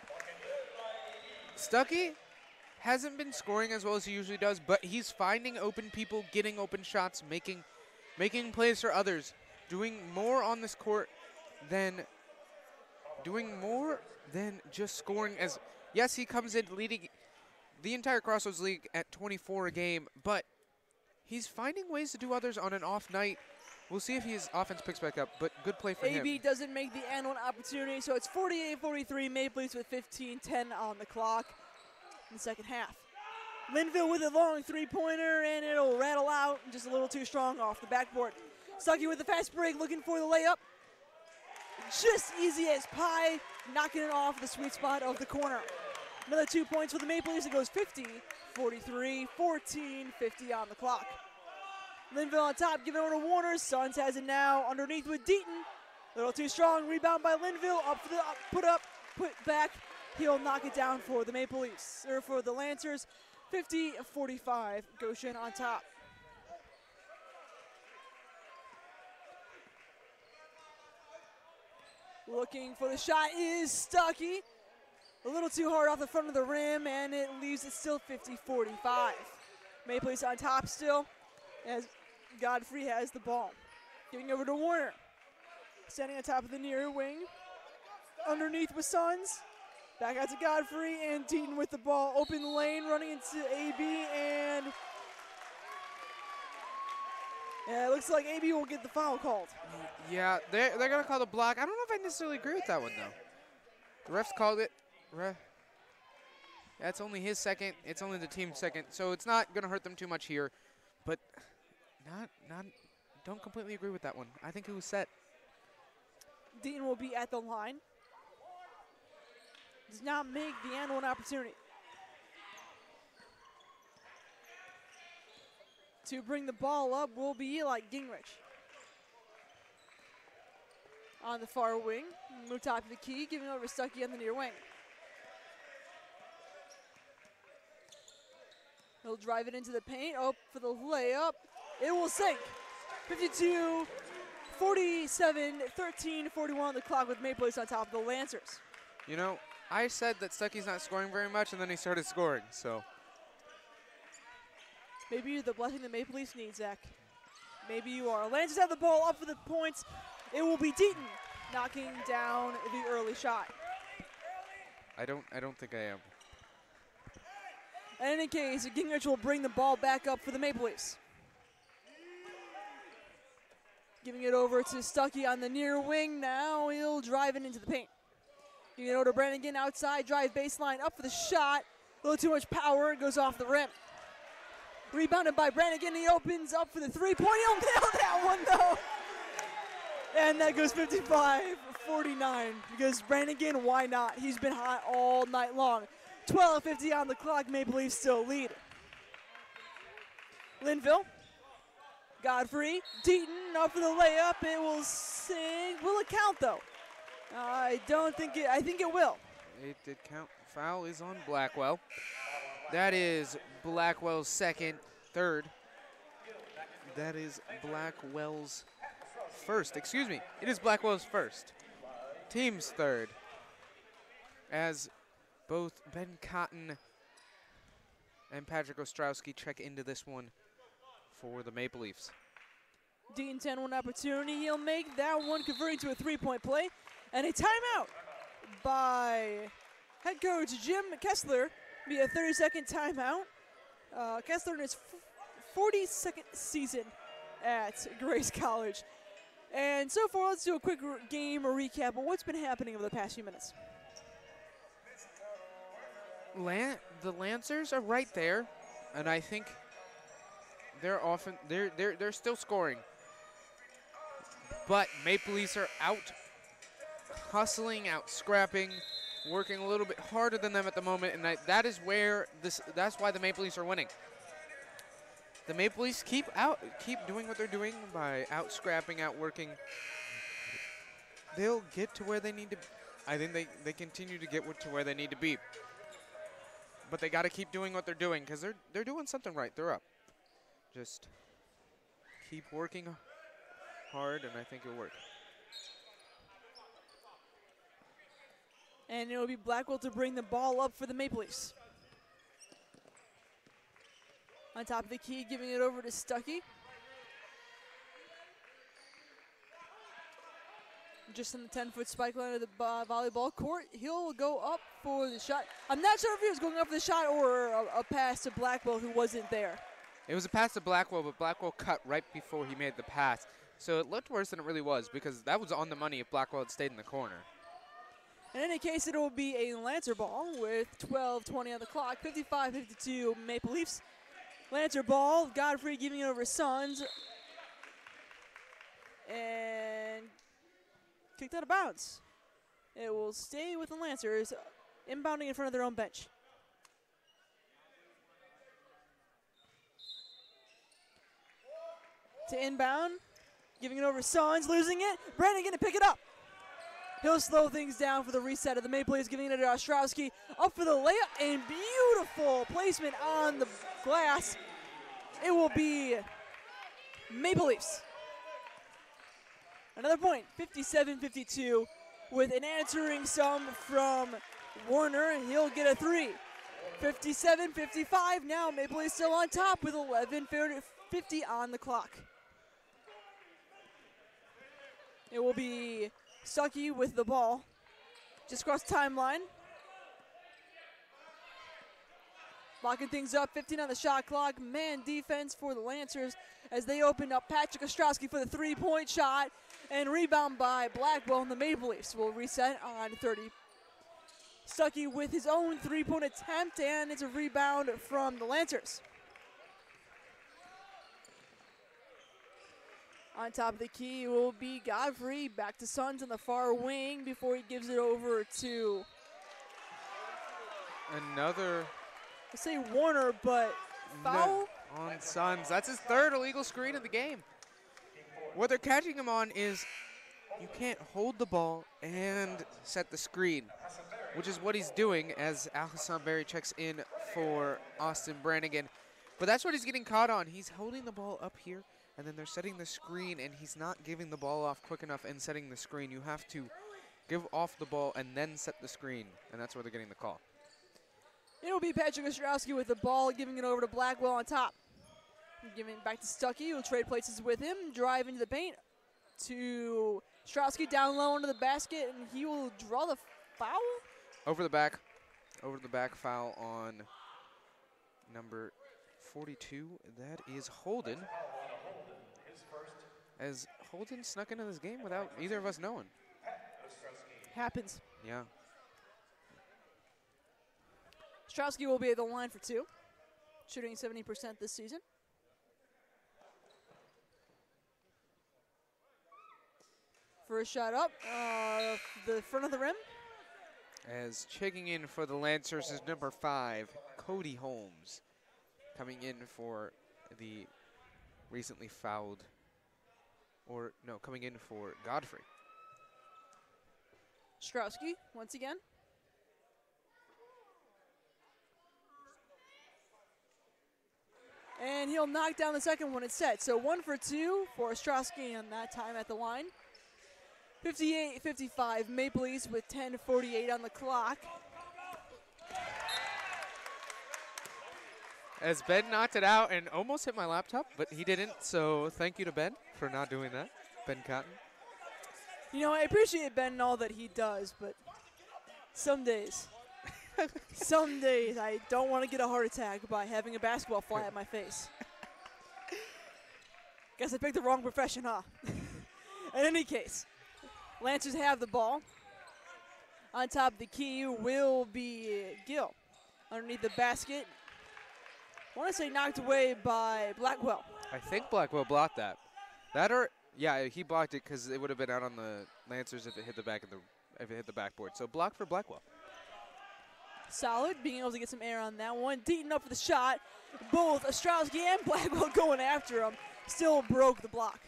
Stuckey hasn't been scoring as well as he usually does, but he's finding open people, getting open shots, making plays for others, doing more on this court than just scoring. As yes, he comes in leading the entire Crossroads League at 24 a game, but he's finding ways to do others on an off night. We'll see if his offense picks back up, but good play for him. AB doesn't make the and one opportunity, so it's 48-43, Maple Leafs with 15-10 on the clock in the second half. Linville with a long three-pointer, and it'll rattle out, just a little too strong off the backboard. Stuckey with the fast break, looking for the layup. Just easy as pie, knocking it off the sweet spot of the corner. Another 2 points for the Maple Leafs. It goes 50-43, 14:50 on the clock. Linville on top, giving over to Warner. Suns has it now underneath with Deaton. A little too strong, rebound by Linville. Up for the put back. He'll knock it down for the Maple Leafs, or for the Lancers. 50-45, Goshen on top. Looking for the shot is Stuckey. A little too hard off the front of the rim, and it leaves it still 50-45. Maple Leafs on top still, as Godfrey has the ball. Giving over to Warner. Standing on top of the near wing. Underneath with Suns. Back out to Godfrey, and Deaton with the ball. Open lane, running into AB, and it looks like AB will get the foul called. Yeah, they're going to call the block. I don't know if I necessarily agree with that one, though. The refs called it. That's only his second. It's only the team's second, so it's not going to hurt them too much here. But don't completely agree with that one. I think it was set. Deaton will be at the line. Does not make the and one opportunity. To bring the ball up will be Eli Gingrich. On the far wing, move top of the key, giving over to Stuckey on the near wing. He'll drive it into the paint, up for the layup. It will sink. 52-47, 13-41 on the clock with Maple Leafs on top of the Lancers. You know, I said that Stuckey's not scoring very much, and then he started scoring, so. Maybe you're the blessing the Maple Leafs need, Zach. Maybe you are. Lancers have the ball up for the points. It will be Deaton knocking down the early shot. I don't think I am. In any case, Gingrich will bring the ball back up for the Maple Leafs. Giving it over to Stuckey on the near wing. Now he'll drive it into the paint. Giving it over to Brannigan outside, drive baseline, up for the shot. A little too much power, it goes off the rim. Rebounded by Brannigan, he opens up for the three-point. He'll nail that one, though. And that goes 55-49, because Brannigan, why not? He's been hot all night long. 12:50 on the clock, Maple Leafs still lead. Linville, Godfrey, Deaton up for the layup. It will sing. Will it count, though? I think it will. It did count. Foul is on Blackwell. That is Blackwell's third. That is Blackwell's first. Excuse me. It is Blackwell's first. Team's third. As both Ben Cotton and Patrick Ostrowski check into this one for the Maple Leafs. Deaton 10-1 opportunity. He'll make that one, converting to a three-point play. And a timeout by head coach Jim Kessler. Be a 30-second timeout. Kessler in his 42nd season at Grace College. And so far, let's do a quick game recap of what's been happening over the past few minutes. The Lancers are right there, and I think they're still scoring. But Maple Leafs are out hustling, out scrapping, working a little bit harder than them at the moment, and that's why the Maple Leafs are winning. The Maple Leafs keep doing what they're doing by out scrapping, out working. They'll get to where they need to. I think they continue to get to where they need to be. But they got to keep doing what they're doing because they're doing something right. They're up. Just keep working hard, and I think it'll work. And it will be Blackwell to bring the ball up for the Maple Leafs. On top of the key, giving it over to Stuckey. Just in the 10-foot spike line of the volleyball court. He'll go up for the shot. I'm not sure if he was going up for the shot or a pass to Blackwell who wasn't there. It was a pass to Blackwell, but Blackwell cut right before he made the pass. So it looked worse than it really was because that was on the money if Blackwell had stayed in the corner. In any case, it will be a Lancer ball with 12:20 on the clock, 55-52 Maple Leafs. Lancer ball, Godfrey giving it over Suns. And kicked out of bounds. It will stay with the Lancers, inbounding in front of their own bench. To inbound, giving it over Suns, losing it. Brandon going to pick it up. He'll slow things down for the reset of the Maple Leafs, giving it to Ostrowski. Up for the layup, and beautiful placement on the glass. It will be Maple Leafs. Another point, 57-52, with an answering sum from Warner. He'll get a three. 57-55, now Maple Leafs still on top with 11:50 on the clock. It will be Stuckey with the ball, just across the timeline. Locking things up, 15 on the shot clock. Man defense for the Lancers as they open up Patrick Ostrowski for the three-point shot. And rebound by Blackwell, and the Maple Leafs will reset on 30. Stuckey with his own three-point attempt, and it's a rebound from the Lancers. On top of the key will be Godfrey. Back to Suns on the far wing before he gives it over to another. I say Warner, but foul on Suns. That's his third illegal screen of the game. What they're catching him on is you can't hold the ball and set the screen, which is what he's doing as Alhassan Berry checks in for Austin Brannigan. But that's what he's getting caught on. He's holding the ball up here, and then they're setting the screen, and he's not giving the ball off quick enough and setting the screen. You have to give off the ball and then set the screen, and that's where they're getting the call. It'll be Patrick Ostrowski with the ball, giving it over to Blackwell on top. Giving it back to Stuckey, who'll trade places with him. Drive into the paint to Ostrowski, down low into the basket, and he will draw the foul? Over the back foul on number 42. That is Holden. As Holden snuck into this game without either of us knowing. Happens. Yeah. Ostrowski will be at the line for two, shooting 70% this season. First shot up, the front of the rim. As checking in for the Lancers is number 5, Cody Holmes. Coming in for the recently fouled, coming in for Godfrey. Ostrowski, once again. And he'll knock down the second one. It's set. So 1 for 2 for Ostrowski on that time at the line. 58-55 Maple Leafs with 10:48 on the clock. As Ben knocked it out and almost hit my laptop, but he didn't. So thank you to Ben for not doing that. Ben Cotton. You know, I appreciate Ben and all that he does, but some days I don't want to get a heart attack by having a basketball fly at my face. Guess I picked the wrong profession, huh? In any case, Lancers have the ball. On top of the key will be Gill. Underneath the basket. I want to say knocked away by Blackwell. I think Blackwell blocked that. Yeah, he blocked it because it would have been out on the Lancers if it hit the backboard. So block for Blackwell. Solid, being able to get some air on that one. Deaton up for the shot. Both Ostrowski and Blackwell going after him. Still broke the block.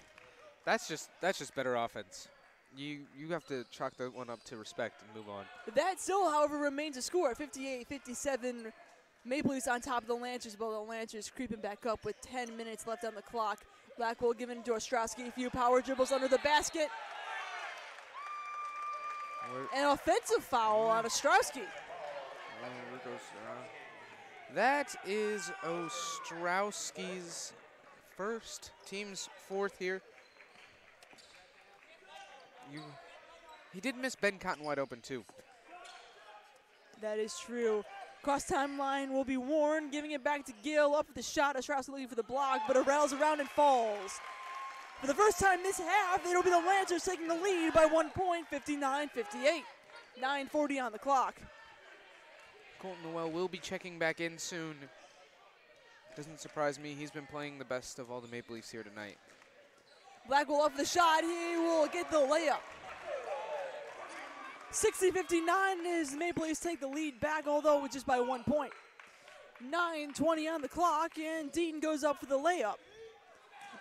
That's just better offense. You have to chalk that one up to respect and move on. That still, however, remains a score. 58-57. Maple Leafs on top of the Lancers, but the Lancers creeping back up with 10 minutes left on the clock. Blackwell giving to Ostrowski a few power dribbles under the basket. An offensive foul on Ostrowski. That is Ostrowski's first, team's fourth here. He did miss Ben Cotton wide open too. That is true. Cross timeline will be Warren, giving it back to Gill. Up for the shot. Ostrowski looking for the block, but it rails around and falls. For the first time this half, it'll be the Lancers taking the lead by 1 point, 59-58. 9:40 on the clock. Colton Noel will be checking back in soon. Doesn't surprise me. He's been playing the best of all the Maple Leafs here tonight. Blackwell up for the shot. He will get the layup. 60-59 as the Maple Leafs take the lead back, although just by 1 point. 9:20 on the clock, and Deaton goes up for the layup.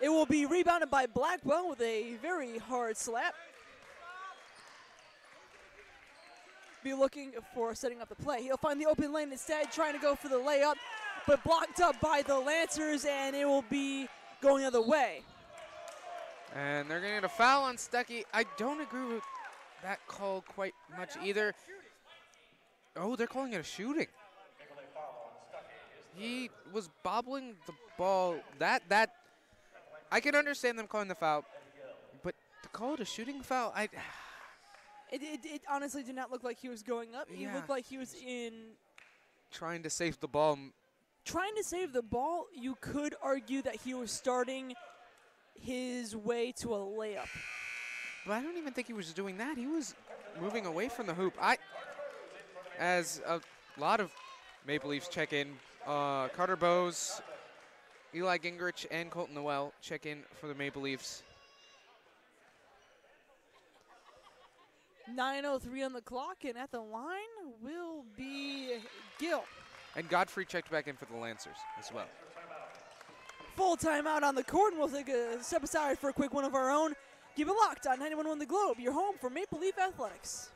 It will be rebounded by Blackwell with a very hard slap. Be looking for setting up the play. He'll find the open lane instead, trying to go for the layup, but blocked up by the Lancers, and it will be going the other way. And they're going to get a foul on Stuckey. I don't agree with that call quite much either. Oh, they're calling it a shooting. He was bobbling the ball. That I can understand them calling the foul, but to call it a shooting foul, It honestly did not look like he was going up. He looked like he was trying to save the ball. Trying to save the ball, you could argue that he was starting his way to a layup. But I don't even think he was doing that. He was moving away from the hoop. As a lot of Maple Leafs check in, Carter Bowes, Eli Gingrich, and Colton Noel check in for the Maple Leafs. 9:03 on the clock, and at the line will be Gill. And Godfrey checked back in for the Lancers as well. Full timeout on the court, and we'll take a step aside for a quick one of our own. Keep it locked on 91.1 The Globe, your home for Maple Leaf Athletics.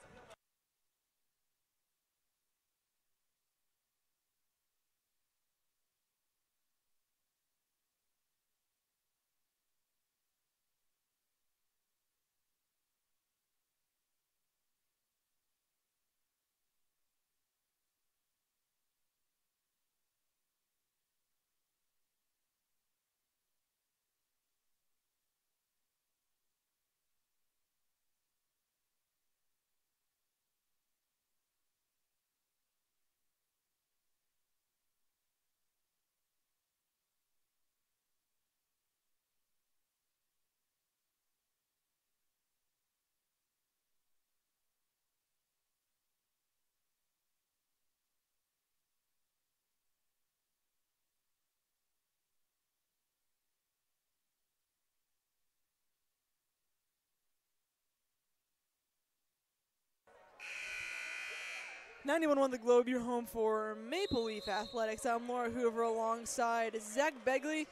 .91 The Globe, your home for Maple Leaf Athletics. I'm Laura Hoover alongside Zach Begley.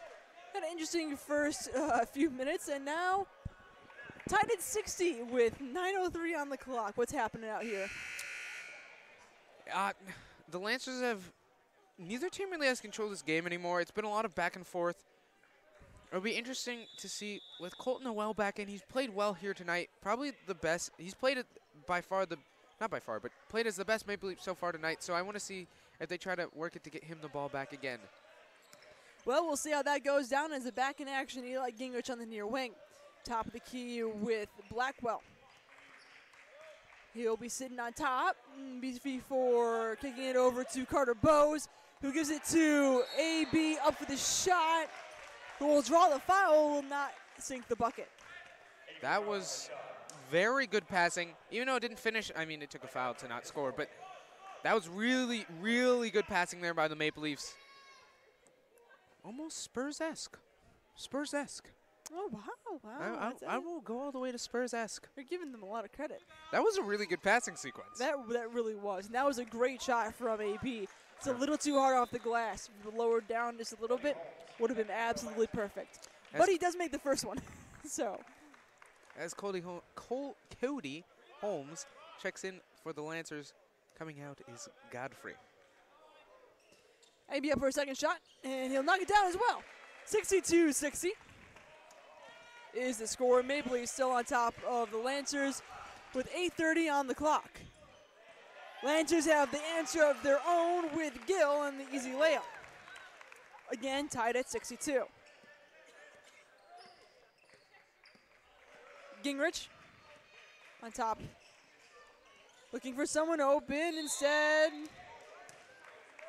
Had an interesting first few minutes, and now tied at 60 with 9:03 on the clock. What's happening out here? The Lancers neither team really has control of this game anymore. It's been a lot of back and forth. It'll be interesting to see with Colton Noel back in. He's played well here tonight. Probably the best. He's played it by far not by far, but played as the best Maple Leaf so far tonight. So I want to see if they try to work it to get him the ball back again. Well, we'll see how that goes down as a back in action. Eli Gingrich on the near wing. Top of the key with Blackwell. He'll be sitting on top before kicking it over to Carter Bowes, who gives it to AB up for the shot, who will draw the foul, will not sink the bucket. That was very good passing. Even though it didn't finish, I mean, it took a foul to not score, but that was really, really good passing there by the Maple Leafs. Almost Spurs-esque. Spurs-esque. Oh, wow. I will go all the way to Spurs-esque. You're giving them a lot of credit. That was a really good passing sequence. That really was. And that was a great shot from AB. It's a little too hard off the glass. If you lowered down just a little bit, would have been absolutely perfect. But he does make the first one. So, as Cody Holmes checks in for the Lancers, coming out is Godfrey. AB up for a second shot, and he'll knock it down as well. 62-60 is the score. Maple Leafs still on top of the Lancers with 8:30 on the clock. Lancers have the answer of their own with Gill and the easy layup. Again, tied at 62. Gingrich on top. Looking for someone open. Instead,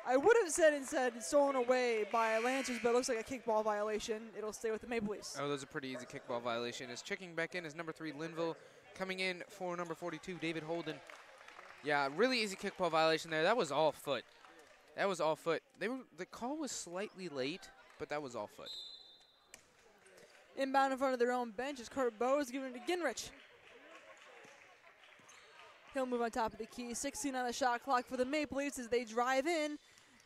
I would have said instead stolen away by Lancers, but it looks like a kickball violation. It'll stay with the Maple Leafs. Oh, that's a pretty easy kickball violation. Is checking back in is number 3, Linville. Coming in for number 42, David Holden. Yeah, really easy kickball violation there. That was all foot. That was all foot. The call was slightly late, but that was all foot. Inbound in front of their own bench is Kurt Bowes giving it to Gingrich. He'll move on top of the key. 16 on the shot clock for the Maple Leafs as they drive in.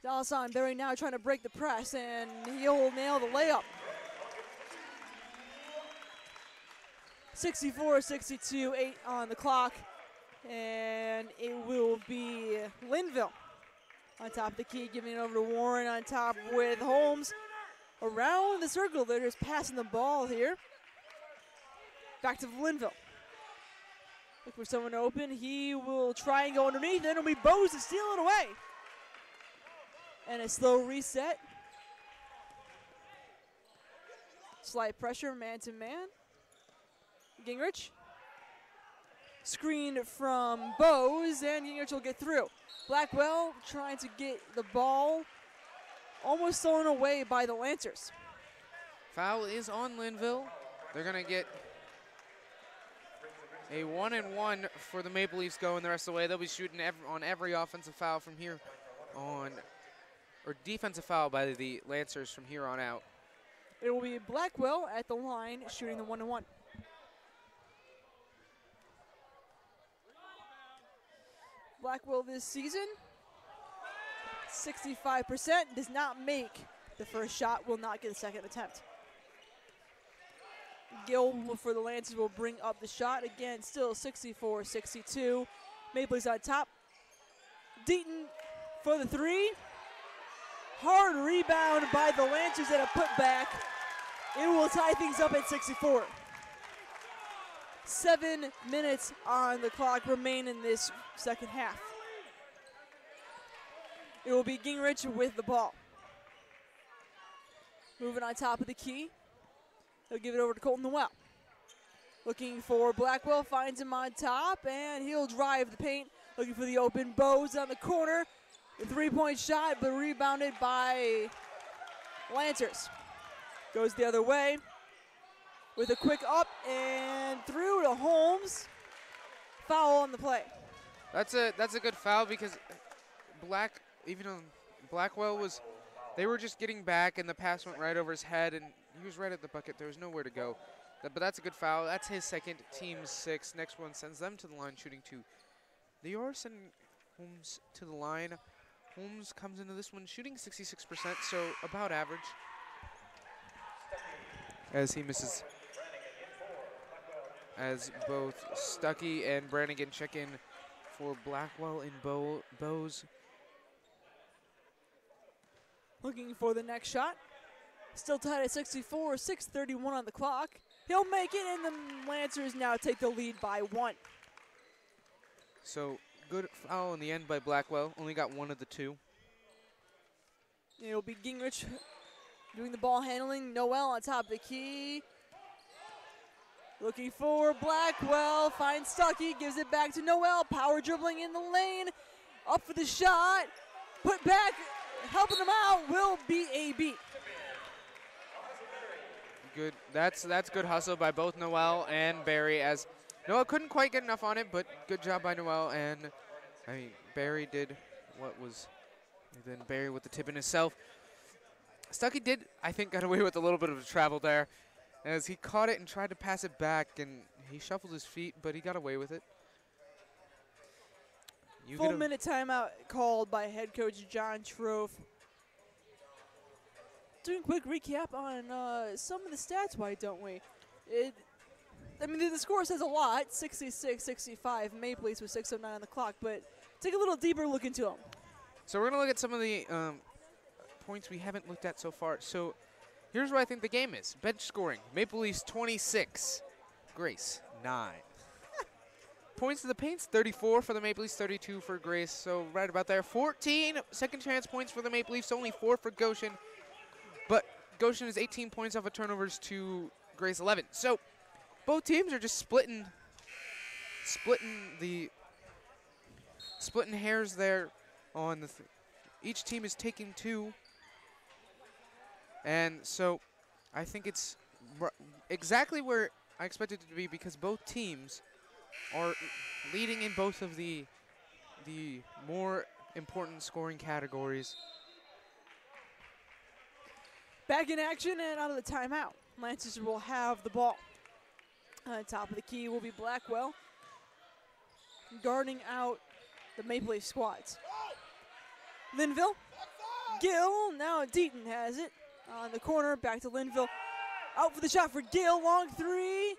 Dalsan Berry now trying to break the press, and he'll nail the layup. 64-62, 8 on the clock. And it will be Linville on top of the key, giving it over to Warren on top with Holmes. Around the circle, they're just passing the ball here. Back to Linville. Look for someone open. He will try and go underneath. Then it'll be Bowes to steal it away. And a slow reset. Slight pressure, man to man. Gingrich. Screen from Bowes, and Gingrich will get through. Blackwell trying to get the ball almost thrown away by the Lancers. Foul is on Linville. They're going to get a 1-and-1 for the Maple Leafs going the rest of the way. They'll be shooting on every offensive foul from here on, or defensive foul by the Lancers from here on out. It will be Blackwell at the line shooting the 1-and-1. Blackwell this season, 65%, does not make the first shot, will not get a second attempt. Gill for the Lancers will bring up the shot. Again, still 64-62. Maple Leafs on top. Deaton for the 3. Hard rebound by the Lancers and a putback. It will tie things up at 64. 7 minutes on the clock remain in this second half. It will be Gingrich with the ball. Moving on top of the key. He'll give it over to Colton Noel. Looking for Blackwell, finds him on top, and he'll drive the paint. Looking for the open. Bowes on the corner. The three-point shot, but rebounded by Lancers. Goes the other way. With a quick up and through to Holmes. Foul on the play. That's a good foul because Blackwell was, they were just getting back and the pass went right over his head and he was right at the bucket. There was nowhere to go. But that's a good foul. That's his second, team's 6. Next one sends them to the line shooting 2. They are sending Holmes to the line. Holmes comes into this one shooting 66%, so about average. As he misses. As both Stuckey and Brannigan check in for Blackwell and Bowes. Looking for the next shot. Still tied at 64, 6:31 on the clock. He'll make it, and the Lancers now take the lead by 1. So good foul in the end by Blackwell. Only got 1 of the 2. It'll be Gingrich doing the ball handling. Noel on top of the key. Looking for Blackwell, finds Stuckey, gives it back to Noel. Power dribbling in the lane, up for the shot. Put back, helping him out will be AB. good. That's good hustle by both Noel and Barry, as Noel couldn't quite get enough on it, but good job by Noel. And I mean, Barry did what was, and then Barry with the tip in himself. Stuckey did, I think, got away with a little bit of travel there, as he caught it and tried to pass it back, and he shuffled his feet, but he got away with it. Full minute timeout called by head coach John Trofe. Doing a quick recap on some of the stats, why don't we? I mean, the score says a lot, 66-65, Maple Leafs with 6:09 on the clock, but take a little deeper look into them. So we're going to look at some of the points we haven't looked at so far. So here's what I think the game is. Bench scoring, Maple Leafs 26, Grace 9. Points to the paints, 34 for the Maple Leafs, 32 for Grace, so right about there. 14 second chance points for the Maple Leafs, only 4 for Goshen. But Goshen is 18 points off of turnovers to Grace 11. So both teams are just splitting hairs there on the each team is taking 2. And so I think it's exactly where I expected it to be, because both teams are leading in both of the more important scoring categories. Back in action and out of the timeout. Lancers will have the ball. On top of the key will be Blackwell, guarding out the Maple Leaf squads. Linville, Gill, now Deaton has it. On the corner, back to Linville. Out for the shot for Gill, long 3.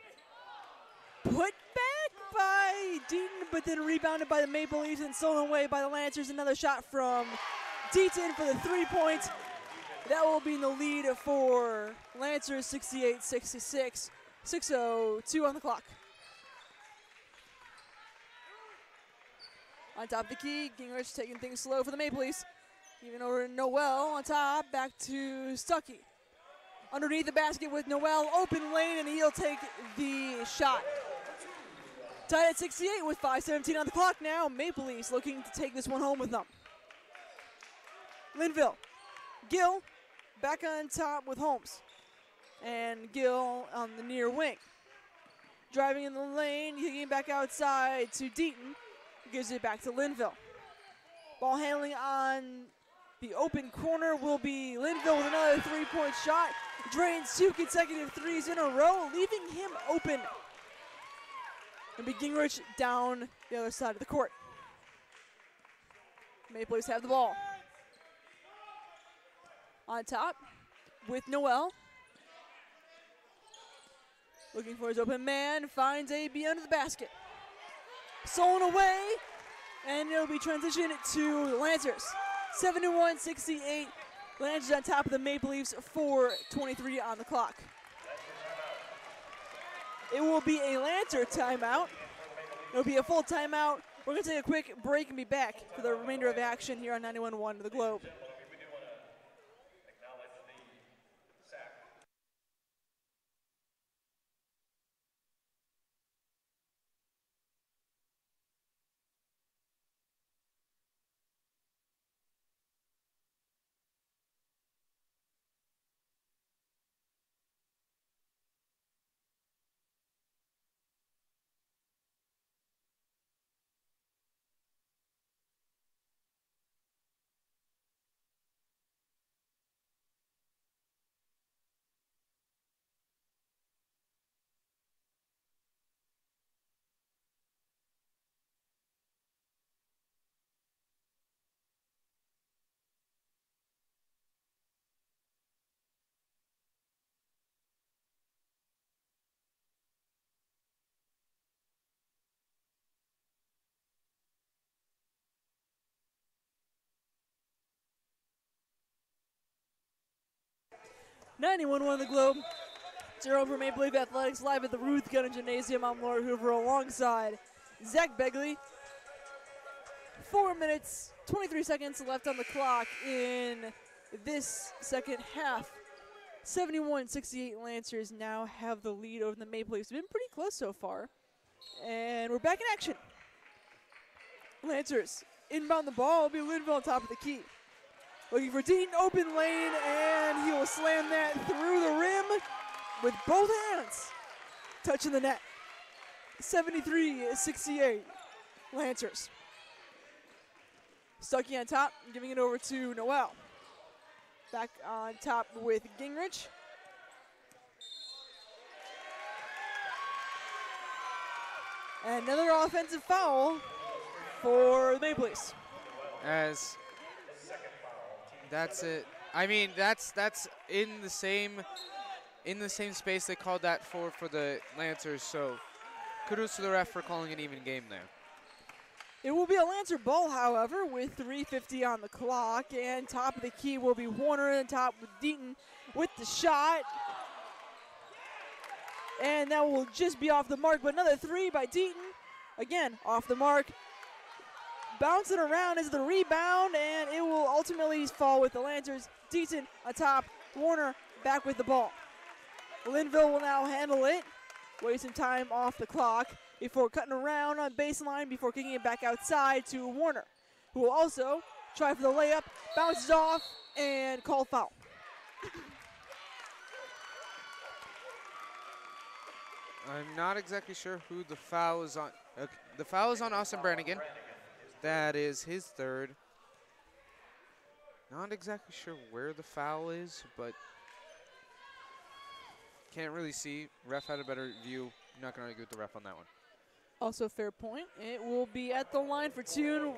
Put back by Deaton, but then rebounded by the Maple Leafs and stolen away by the Lancers. Another shot from Deaton for the 3 points. That will be in the lead for Lancers, 68-66. 6:02 on the clock. On top of the key, Gingrich taking things slow for the Maple Leafs. Even over Noel on top, back to Stuckey. Underneath the basket with Noel, open lane, and he'll take the shot. Tied at 68 with 5:17 on the clock now. Maple Leafs looking to take this one home with them. Linville, Gill, back on top with Holmes. And Gill on the near wing. Driving in the lane, kicking back outside to Deaton. Gives it back to Linville. Ball handling on the open corner will be Linville with another 3-point shot. Drains 2 consecutive threes in a row, leaving him open. And Gingrich down the other side of the court. Maple Leafs have the ball. On top with Noel. Looking for his open man, finds AB under the basket. Stolen away, and it'll be transitioned to the Lancers. 71-68, Lancers on top of the Maple Leafs, 4:23 on the clock. It will be a Lancer timeout. It'll be a full timeout. We're going to take a quick break and be back for the remainder of the action here on 91.1 The Globe. .91 The Globe. Jerome for Maple Leaf Athletics live at the Ruth Gunn Gymnasium. I'm Laura Hoover alongside Zach Begley. 4 minutes, 23 seconds left on the clock in this second half. 71-68 Lancers now have the lead over the Maple Leafs. Been pretty close so far. And we're back in action. Lancers inbound the ball. Will be Linville on top of the key. Looking for Deaton, open lane, and he will slam that through the rim. with both hands touching the net. 73-68, Lancers. Stuckey on top, giving it over to Noel. Back on top with Gingrich. And another offensive foul for the Maple Leafs. As that's it. I mean, that's in the same space they called that for the Lancers. So kudos to the ref for calling an even game there. It will be a Lancer ball, however, with 3:50 on the clock, and top of the key will be Warner, and top with Deaton with the shot. And that will just be off the mark, but another three by Deaton. Again, off the mark. Bouncing around is the rebound, and it will ultimately fall with the Lancers. Deaton on top, Warner back with the ball. Linville will now handle it, wasting time off the clock before cutting around on baseline before kicking it back outside to Warner, who will also try for the layup, bounces off, and call foul. I'm not exactly sure who the foul is on. The foul is on Austin Brannigan. That is his third. Not exactly sure where the foul is, but can't really see. Ref had a better view. Not going to argue with the ref on that one. Also fair point. It will be at the line for two.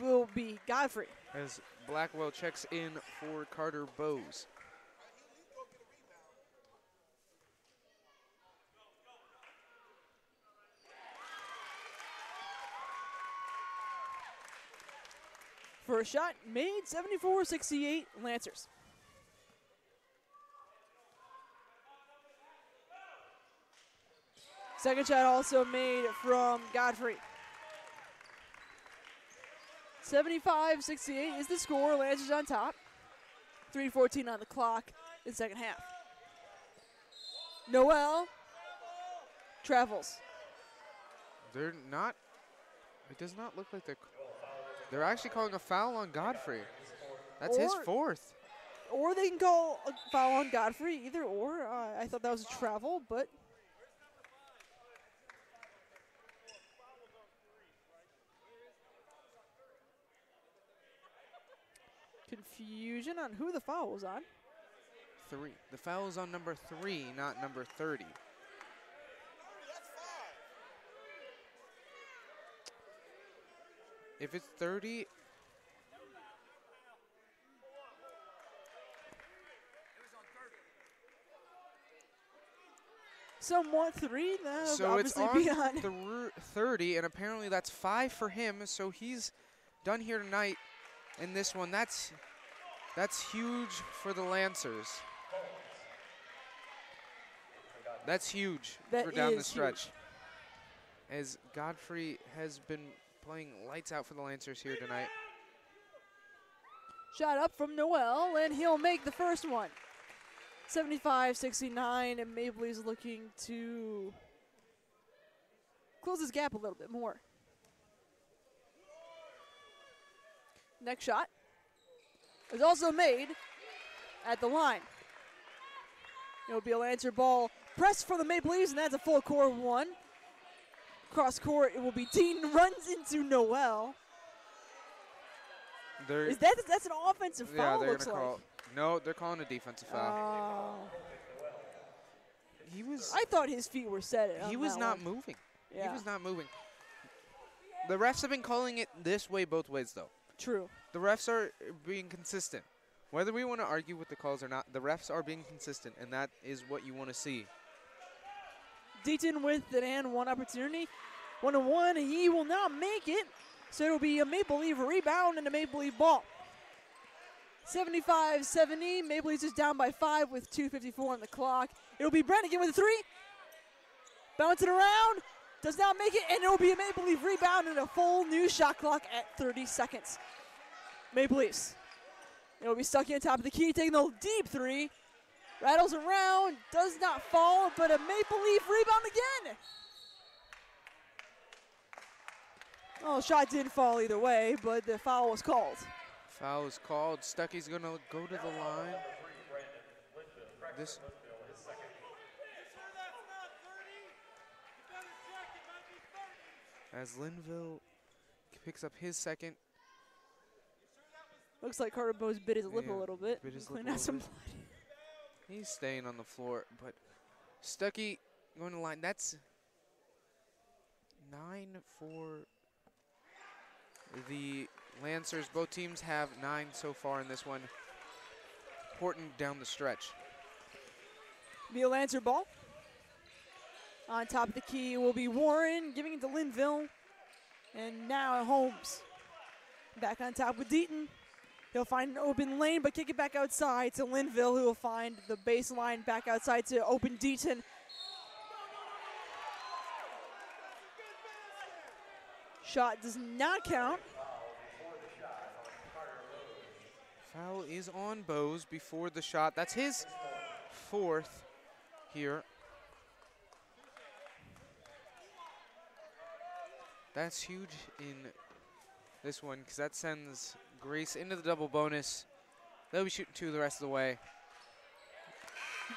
Will be Godfrey. As Blackwell checks in for Carter Bowes. First shot made, 74-68 Lancers. Second shot also made from Godfrey. 75-68 is the score. Lancers on top. 3:14 on the clock in the second half. Noel travels. They're not. It does not look like they're actually calling a foul on Godfrey. That's his fourth. Or they can call a foul on Godfrey, either or. I thought that was a travel, but confusion on who the foul was on. 3. The foul is on number 3, not number 30. If it's 30, somewhat 3. That so would it's obviously on be on 30, and apparently that's 5 for him. So he's done here tonight in this one. That's huge for the Lancers. That's huge for down the stretch. Huge. As Godfrey has been playing lights out for the Lancers here tonight. Shot up from Noel, and he'll make the first one. 75-69, and Maple Leafs looking to close his gap a little bit more. Next shot is also made at the line. It'll be a Lancer ball pressed for the Maple Leafs, and that's a full court one. Cross court, it will be Dean runs into Noel. That's an offensive foul, yeah, looks like. No, they're calling a defensive foul. I thought his feet were set. He was not moving. Yeah. He was not moving. The refs have been calling it this way both ways, though. True. The refs are being consistent. Whether we want to argue with the calls or not, the refs are being consistent, and that is what you want to see. Deaton with an and one opportunity. 1-1, he will not make it. So it'll be a Maple Leaf rebound and a Maple Leaf ball. 75-70, Maple Leafs is down by 5 with 2:54 on the clock. It'll be Brannigan with a 3. Bouncing around, does not make it, and it'll be a Maple Leaf rebound and a full new shot clock at 30 seconds. Maple Leafs. It'll be stuck on top of the key, taking the deep 3. Rattles around, does not fall, but a Maple Leaf rebound again. Oh, shot didn't fall either way, but the foul was called. Foul is called. Stuckey's going to go to the line. as Linville picks up his second. Looks like Carter Bowes bit his lip a little bit. Bit his Clean lip a out some little blood. He's staying on the floor, but Stuckey going to line. That's 9 for the Lancers. Both teams have 9 so far in this one. Important down the stretch. Be a Lancer ball. On top of the key will be Warren, giving it to Linville. And now Holmes. Back on top with Deaton. He'll find an open lane, but kick it back outside to Linville, who will find the baseline back outside to open Deaton. Shot does not count. Foul is on Bowes before the shot. That's his 4th here. That's huge in this one because that sends Grace into the double bonus. They'll be shooting 2 the rest of the way.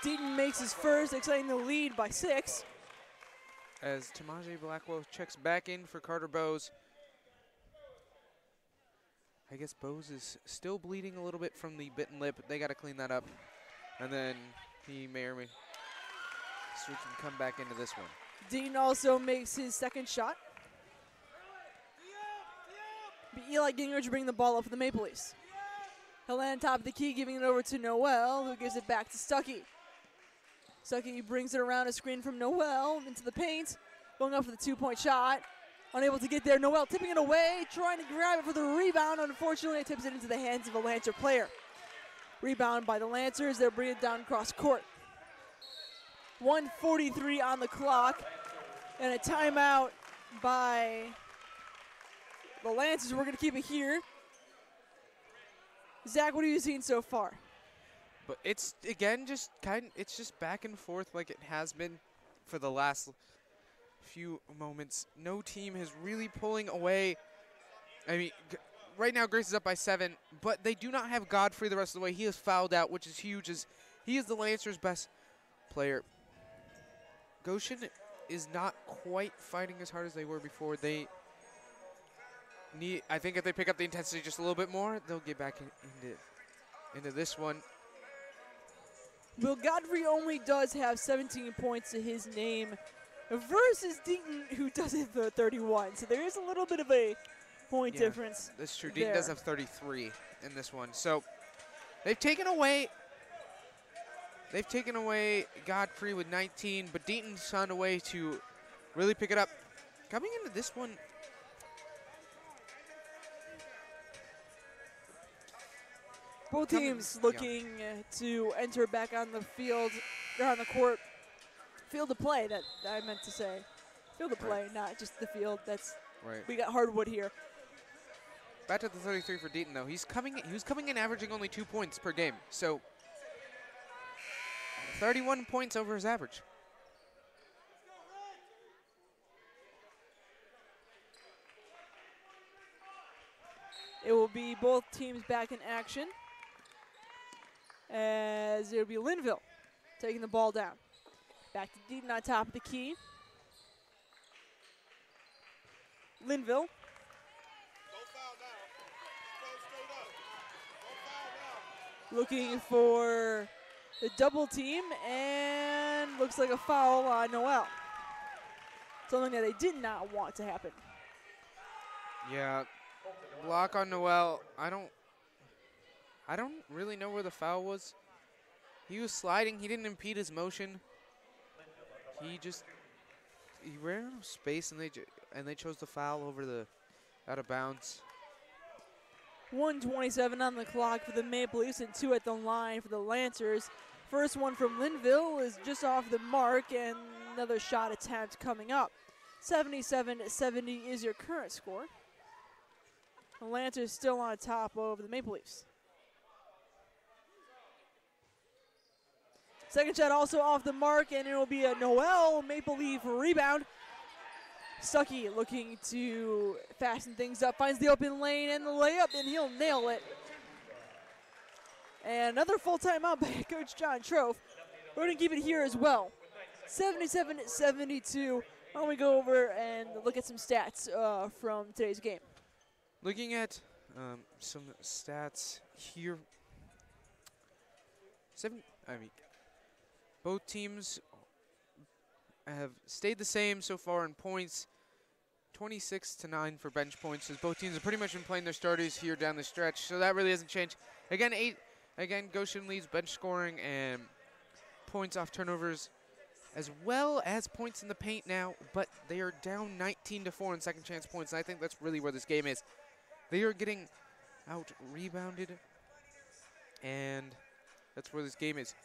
Deaton makes his first, extending the lead by 6. As Tamaje Blackwell checks back in for Carter Bowes. I guess Bowes is still bleeding a little bit from the bitten lip. They got to clean that up. And then he may or may switch and come back into this one. Deaton also makes his second shot. Be Eli Gingrich bringing the ball up for the Maple Leafs. He'll land top of the key, giving it over to Noel, who gives it back to Stuckey. Stuckey brings it around a screen from Noel into the paint, going up for the 2-point shot. Unable to get there, Noel tipping it away, trying to grab it for the rebound. Unfortunately, it tips it into the hands of a Lancer player. Rebound by the Lancers, they'll bring it down across court. 1:43 on the clock, and a timeout by the Lancers. We're going to keep it here. Zach, what have you seen so far? But it's, again, it's just back and forth like it has been for the last few moments. No team is really pulling away. I mean, right now Grace is up by 7, but they do not have Godfrey the rest of the way. He is fouled out, which is huge, as he is the Lancers' best player. Goshen is not quite fighting as hard as they were before. They need, I think if they pick up the intensity just a little bit more, they'll get back into this one. Will Godfrey only does have 17 points to his name versus Deaton, who does it for 31. So there is a little bit of a point difference. That's true. Deaton does have 33 in this one. So they've taken away Godfrey with 19, but Deaton's found a way to really pick it up. Coming into this one, both teams looking to enter back on the field, or on the court. Field of play, that I meant to say. Field of play, not just the field. That's right. We got hardwood here. Back to the 33 for Deaton, though. He was coming in averaging only 2 points per game. So 31 points over his average. It will be both teams back in action, as it will be Linville taking the ball down. Back to Deaton on top of the key. Linville. Looking for the double team, and looks like a foul on Noel. Something that they did not want to happen. Yeah, block on Noel. I don't really know where the foul was. He was sliding. He didn't impede his motion. He ran out of space, and they chose the foul over the out of bounds. 1:27 on the clock for the Maple Leafs and 2 at the line for the Lancers. First one from Linville is just off the mark, and another shot attempt coming up. 77-70 is your current score. The Lancers still on top over the Maple Leafs. Second shot also off the mark, and it will be a Noel Maple Leaf rebound. Stuckey looking to fasten things up, finds the open lane and the layup, and he'll nail it. And another full timeout by Coach John Trofe. We're going to keep it here as well. 77-72, Why don't we go over and look at some stats from today's game? Looking at some stats here. Both teams have stayed the same so far in points. 26-9 for bench points, as both teams have pretty much been playing their starters here down the stretch, so that really hasn't changed. Again, Goshen leads bench scoring and points off turnovers, as well as points in the paint now, but they are down 19-4 in second chance points, and I think that's really where this game is. They are getting out-rebounded, and that's where this game is.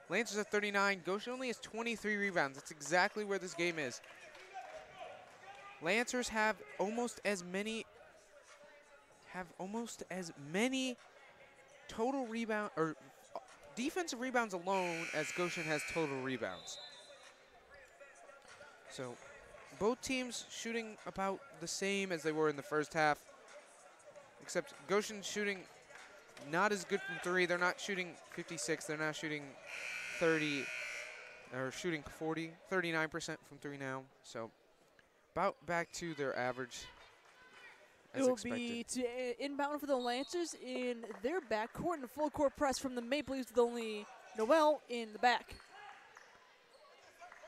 Lancers at 39, Goshen only has 23 rebounds. That's exactly where this game is. Lancers have almost as many total rebound or defensive rebounds alone as Goshen has total rebounds. So both teams shooting about the same as they were in the first half, except Goshen shooting not as good from three. They're not shooting 56. They're now shooting 30, or shooting 39% from three now. So about back to their average as expected. It will be to inbound for the Lancers in their backcourt, and a full court press from the Maple Leafs with only Noel in the back.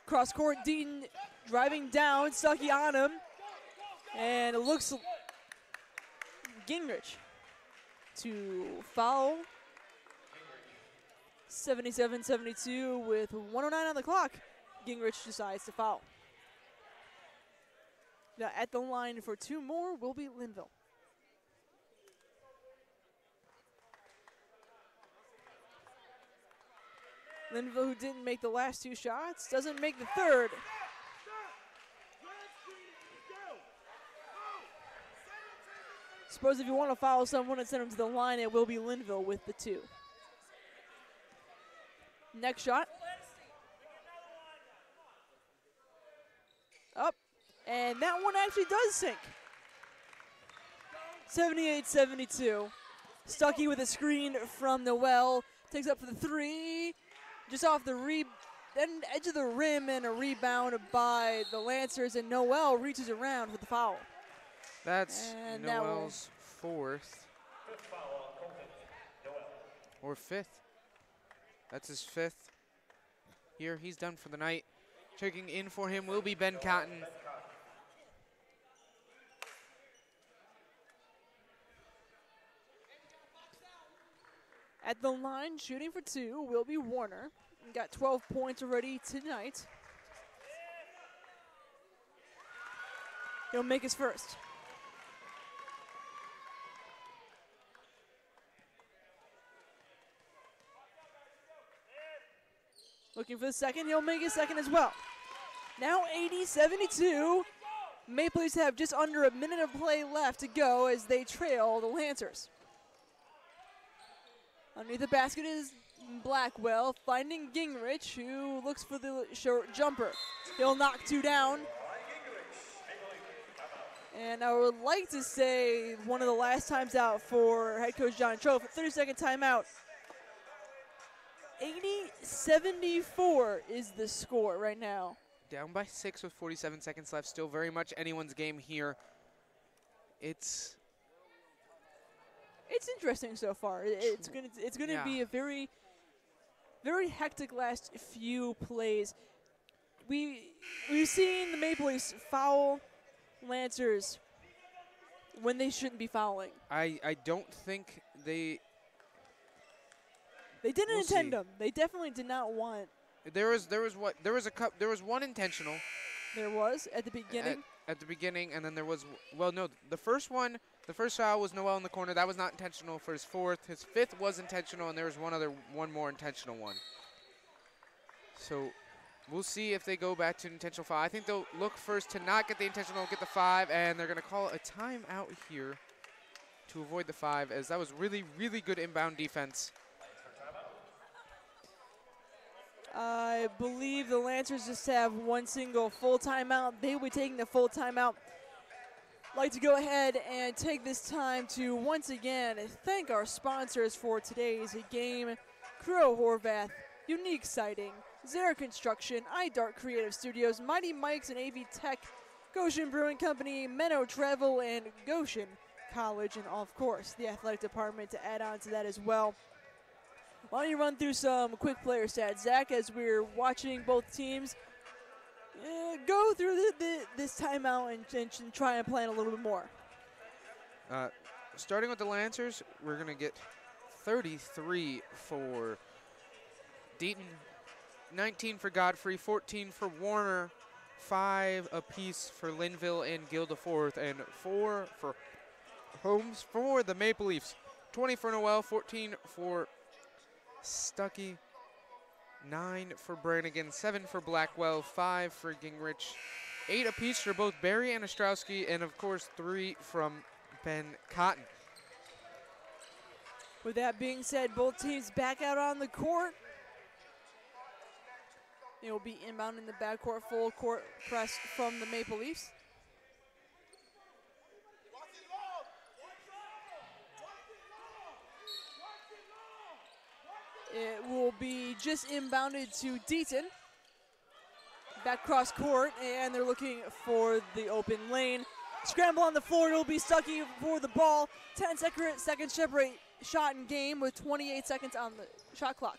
Cross court, Deaton driving down, Stuckey on him, and it looks Gingrich to foul. 77-72 with 1:09 on the clock. Gingrich decides to foul. Now at the line for two more will be Linville. Linville, who didn't make the last two shots, doesn't make the third. Suppose if you want to foul someone and send them to the line, it will be Linville with the two. Next shot. Up. And that one actually does sink. 78-72. Stuckey with a screen from Noel. Takes up for the three. Just off the edge of the rim, and a rebound by the Lancers, and Noel reaches around with the foul. That's and Noel's fourth. Or fifth. That's his fifth. Here, he's done for the night. Checking in for him will be Ben Cotton. At the line, shooting for two, will be Warner. Got 12 points already tonight. He'll make his first. Looking for the second, he'll make his second as well. Now 80-72. Maple Leafs have just under a minute of play left to go as they trail the Lancers. Underneath the basket is Blackwell, finding Gingrich, who looks for the short jumper. He'll knock two down. And I would like to say one of the last times out for head coach John Trofe, 30-second timeout. 80-74 is the score right now. Down by 6 with 47 seconds left. Still very much anyone's game here. It's interesting so far. It's gonna be a very hectic last few plays. We've seen the Maple Leafs foul Lancers when they shouldn't be fouling. I don't think they didn't intend them. They definitely did not want. There was one intentional. There was at the beginning. At the beginning, and then there was the first foul was Noel in the corner. That was not intentional for his fourth. His fifth was intentional, and there was one more intentional one. So we'll see if they go back to an intentional foul. I think they'll look first to not get the intentional, get the 5, and they're going to call a timeout here to avoid the 5, as that was really, really good inbound defense. I believe the Lancers just have one single full timeout. They will be taking the full timeout. I'd like to go ahead and take this time to once again thank our sponsors for today's game. Crow Horvath, Unique Siding, Zara Construction, iDart Creative Studios, Mighty Mike's and AV Tech, Goshen Brewing Company, Menno Travel, and Goshen College, and of course the athletic department to add on to that as well. Why don't you run through some quick player stats, Zach, as we're watching both teams go through this timeout and try and plan a little bit more. Starting with the Lancers, we're going to get 33 for Deaton, 19 for Godfrey, 14 for Warner, 5 apiece for Linville and Guilderforth, and 4 for Holmes for the Maple Leafs. 20 for Noel, 14 for Stuckey, 9 for Brannigan, 7 for Blackwell, 5 for Gingrich, 8 apiece for both Barry and Ostrowski, and of course 3 from Ben Cotton. With that being said, both teams back out on the court. It will be inbound in the backcourt, full court press from the Maple Leafs. It will be just inbounded to Deaton. Back cross court, and they're looking for the open lane. Scramble on the floor, it'll be Stuckey for the ball. 10-second separate shot in game with 28 seconds on the shot clock.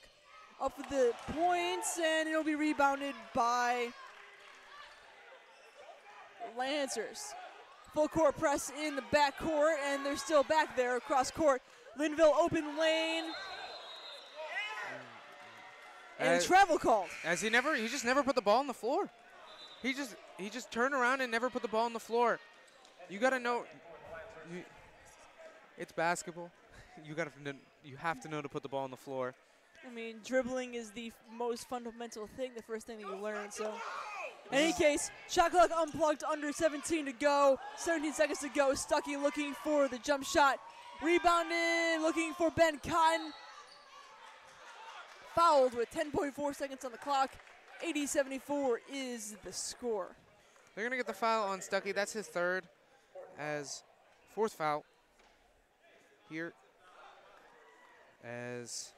Up for the points, and it'll be rebounded by Lancers. Full court press in the back court, and they're still back there across court. Linville open lane. And a travel called. As he just never put the ball on the floor. He just turned around and never put the ball on the floor. You gotta know, it's basketball. You have to know to put the ball on the floor. I mean, dribbling is the most fundamental thing, the first thing that you learn. So, in any case, shot clock unplugged, under 17 to go, 17 seconds to go. Stuckey looking for the jump shot, rebounded, looking for Ben Cotton. Fouled with 10.4 seconds on the clock. 80-74 is the score. They're gonna get the foul on Stuckey. That's his third, as fourth foul here. As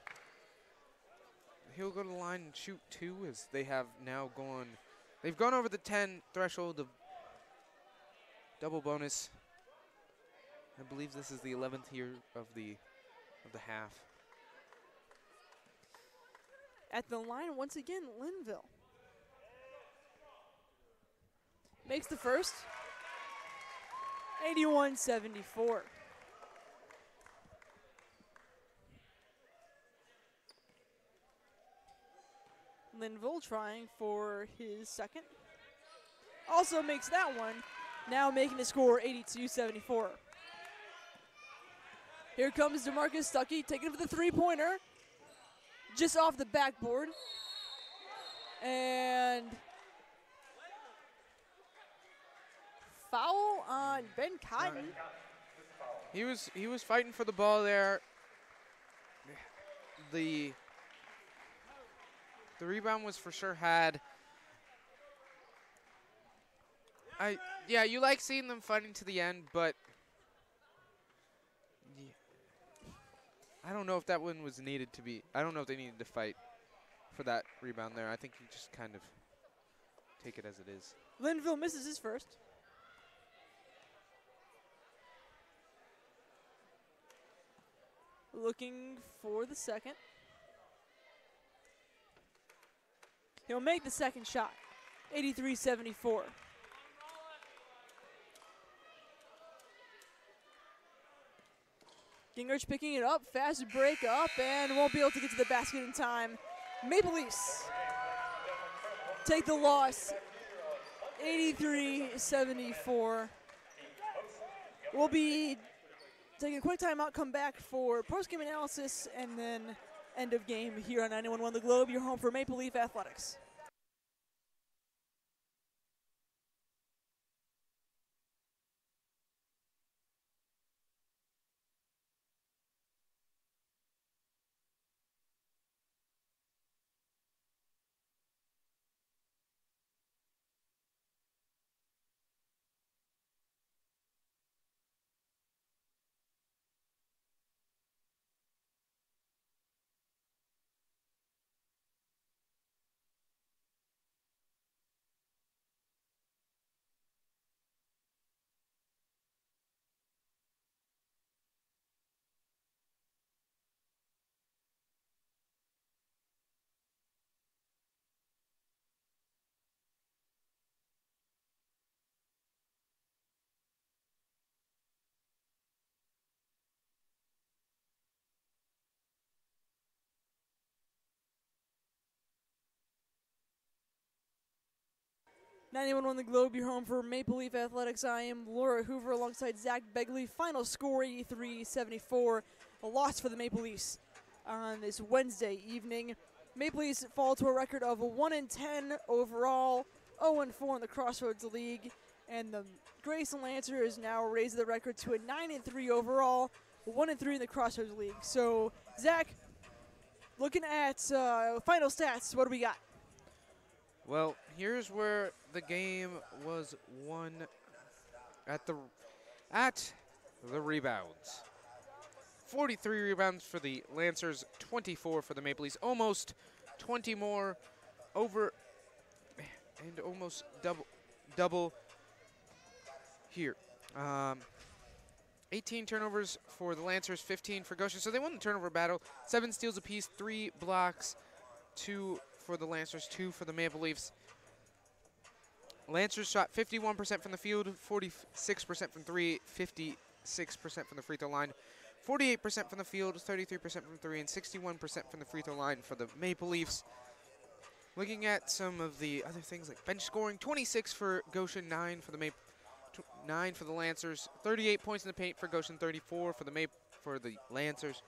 he'll go to the line and shoot 2, as they have now they've gone over the 10 threshold of double bonus. I believe this is the 11th here of the half. At the line, once again, Linville makes the first. 81-74. Linville trying for his second. Also makes that one. Now making the score 82-74. Here comes DeMarcus Stuckey taking it for the three-pointer. Just off the backboard. And foul on Ben Cotton. He was fighting for the ball there. The rebound was for sure had. Yeah, you like seeing them fighting to the end, but I don't know if that one was needed to be. I don't know if they needed to fight for that rebound there. I think you just kind of take it as it is. Linville misses his first. Looking for the second. He'll make the second shot. 83-74. Gingrich picking it up, fast break up, and won't be able to get to the basket in time. Maple Leafs take the loss, 83-74. We'll be taking a quick timeout, come back for post-game analysis, and then end of game here on 91.1 The Globe, your home for Maple Leaf Athletics. 91 The Globe, your home for Maple Leaf Athletics. I am Laura Hoover alongside Zach Begley. Final score 83-74. A loss for the Maple Leafs on this Wednesday evening. Maple Leafs fall to a record of 1-10 overall, 0-4 in the Crossroads League, and the Grayson Lancers now raise the record to a 9-3 overall, 1-3 in the Crossroads League. So, Zach, looking at final stats, what do we got? Well, here's where the game was won at the rebounds. 43 rebounds for the Lancers, 24 for the Maple Leafs, almost 20 more over and almost double here. 18 turnovers for the Lancers, 15 for Goshen. So they won the turnover battle. 7 steals apiece, 3 blocks, 2 for the Lancers, 2 for the Maple Leafs. Lancers shot 51% from the field, 46% from 3, 56% from the free throw line, 48% from the field, 33% from 3, and 61% from the free throw line for the Maple Leafs. Looking at some of the other things like bench scoring, 26 for Goshen, 9 for the 9 for the Lancers, 38 points in the paint for Goshen, 34 for the Lancers.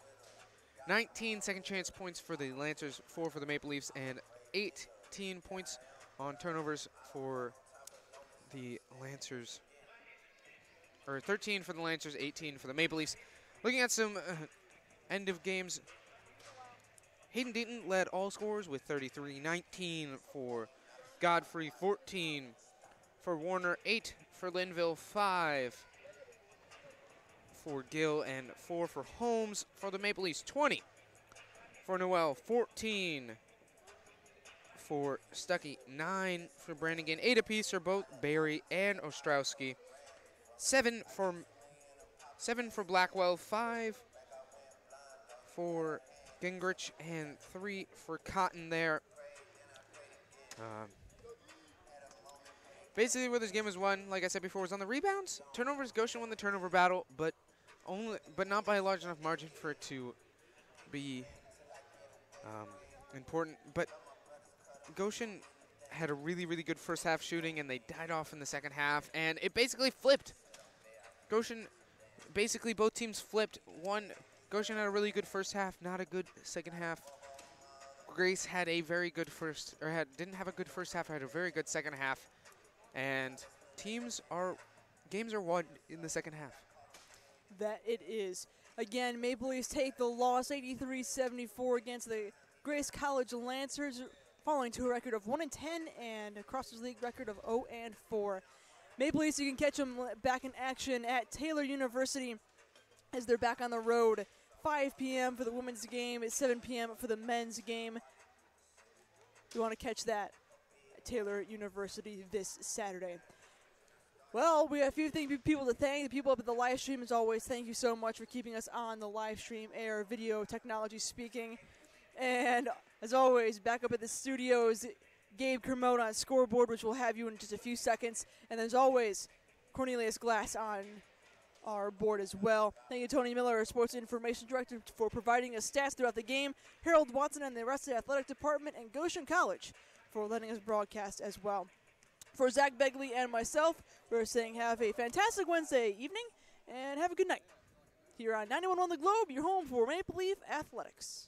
19 second chance points for the Lancers, 4 for the Maple Leafs, and 18 points on turnovers for the Lancers. Or 13 for the Lancers, 18 for the Maple Leafs. Looking at some end of games, Hayden Deaton led all scorers with 33, 19 for Godfrey, 14 for Warner, 8 for Linville, 5 for Gill, and 4 for Holmes. For the Maple Leafs, 20 for Noel, 14 for Stuckey, 9 for Brannigan, 8 apiece for both Barry and Ostrowski, 7 for Blackwell, 5 for Gingrich, and 3 for Cotton there. Basically where this game was won, like I said before, was on the rebounds. Turnovers, Goshen won the turnover battle, but not by a large enough margin for it to be important. But Goshen had a really, really good first half shooting, and they died off in the second half, and it basically flipped. Goshen, basically both teams flipped. Goshen had a really good first half, not a good second half. Grace had a very good didn't have a good first half, had a very good second half. And games are won in the second half. That it is. Again, Maple Leafs take the loss 83-74 against the Grace College Lancers, falling to a record of 1-10 and a Crossroads League record of 0-4. Maple Leafs, you can catch them back in action at Taylor University as they're back on the road. 5 p.m. for the women's game, at 7 p.m. for the men's game. You want to catch that at Taylor University this Saturday. Well, we have a few people to thank. The people up at the live stream, as always, thank you so much for keeping us on the live stream air, video technology speaking. And as always, back up at the studios, Gabe Kermode on scoreboard, which we'll have you in just a few seconds. And as always, Cornelius Glass on our board as well. Thank you, Tony Miller, our sports information director, for providing us stats throughout the game. Harold Watson and the rest of the athletic department, and Goshen College for letting us broadcast as well. For Zach Begley and myself, we're saying have a fantastic Wednesday evening and have a good night. Here on 91 The Globe, your home for Maple Leaf Athletics.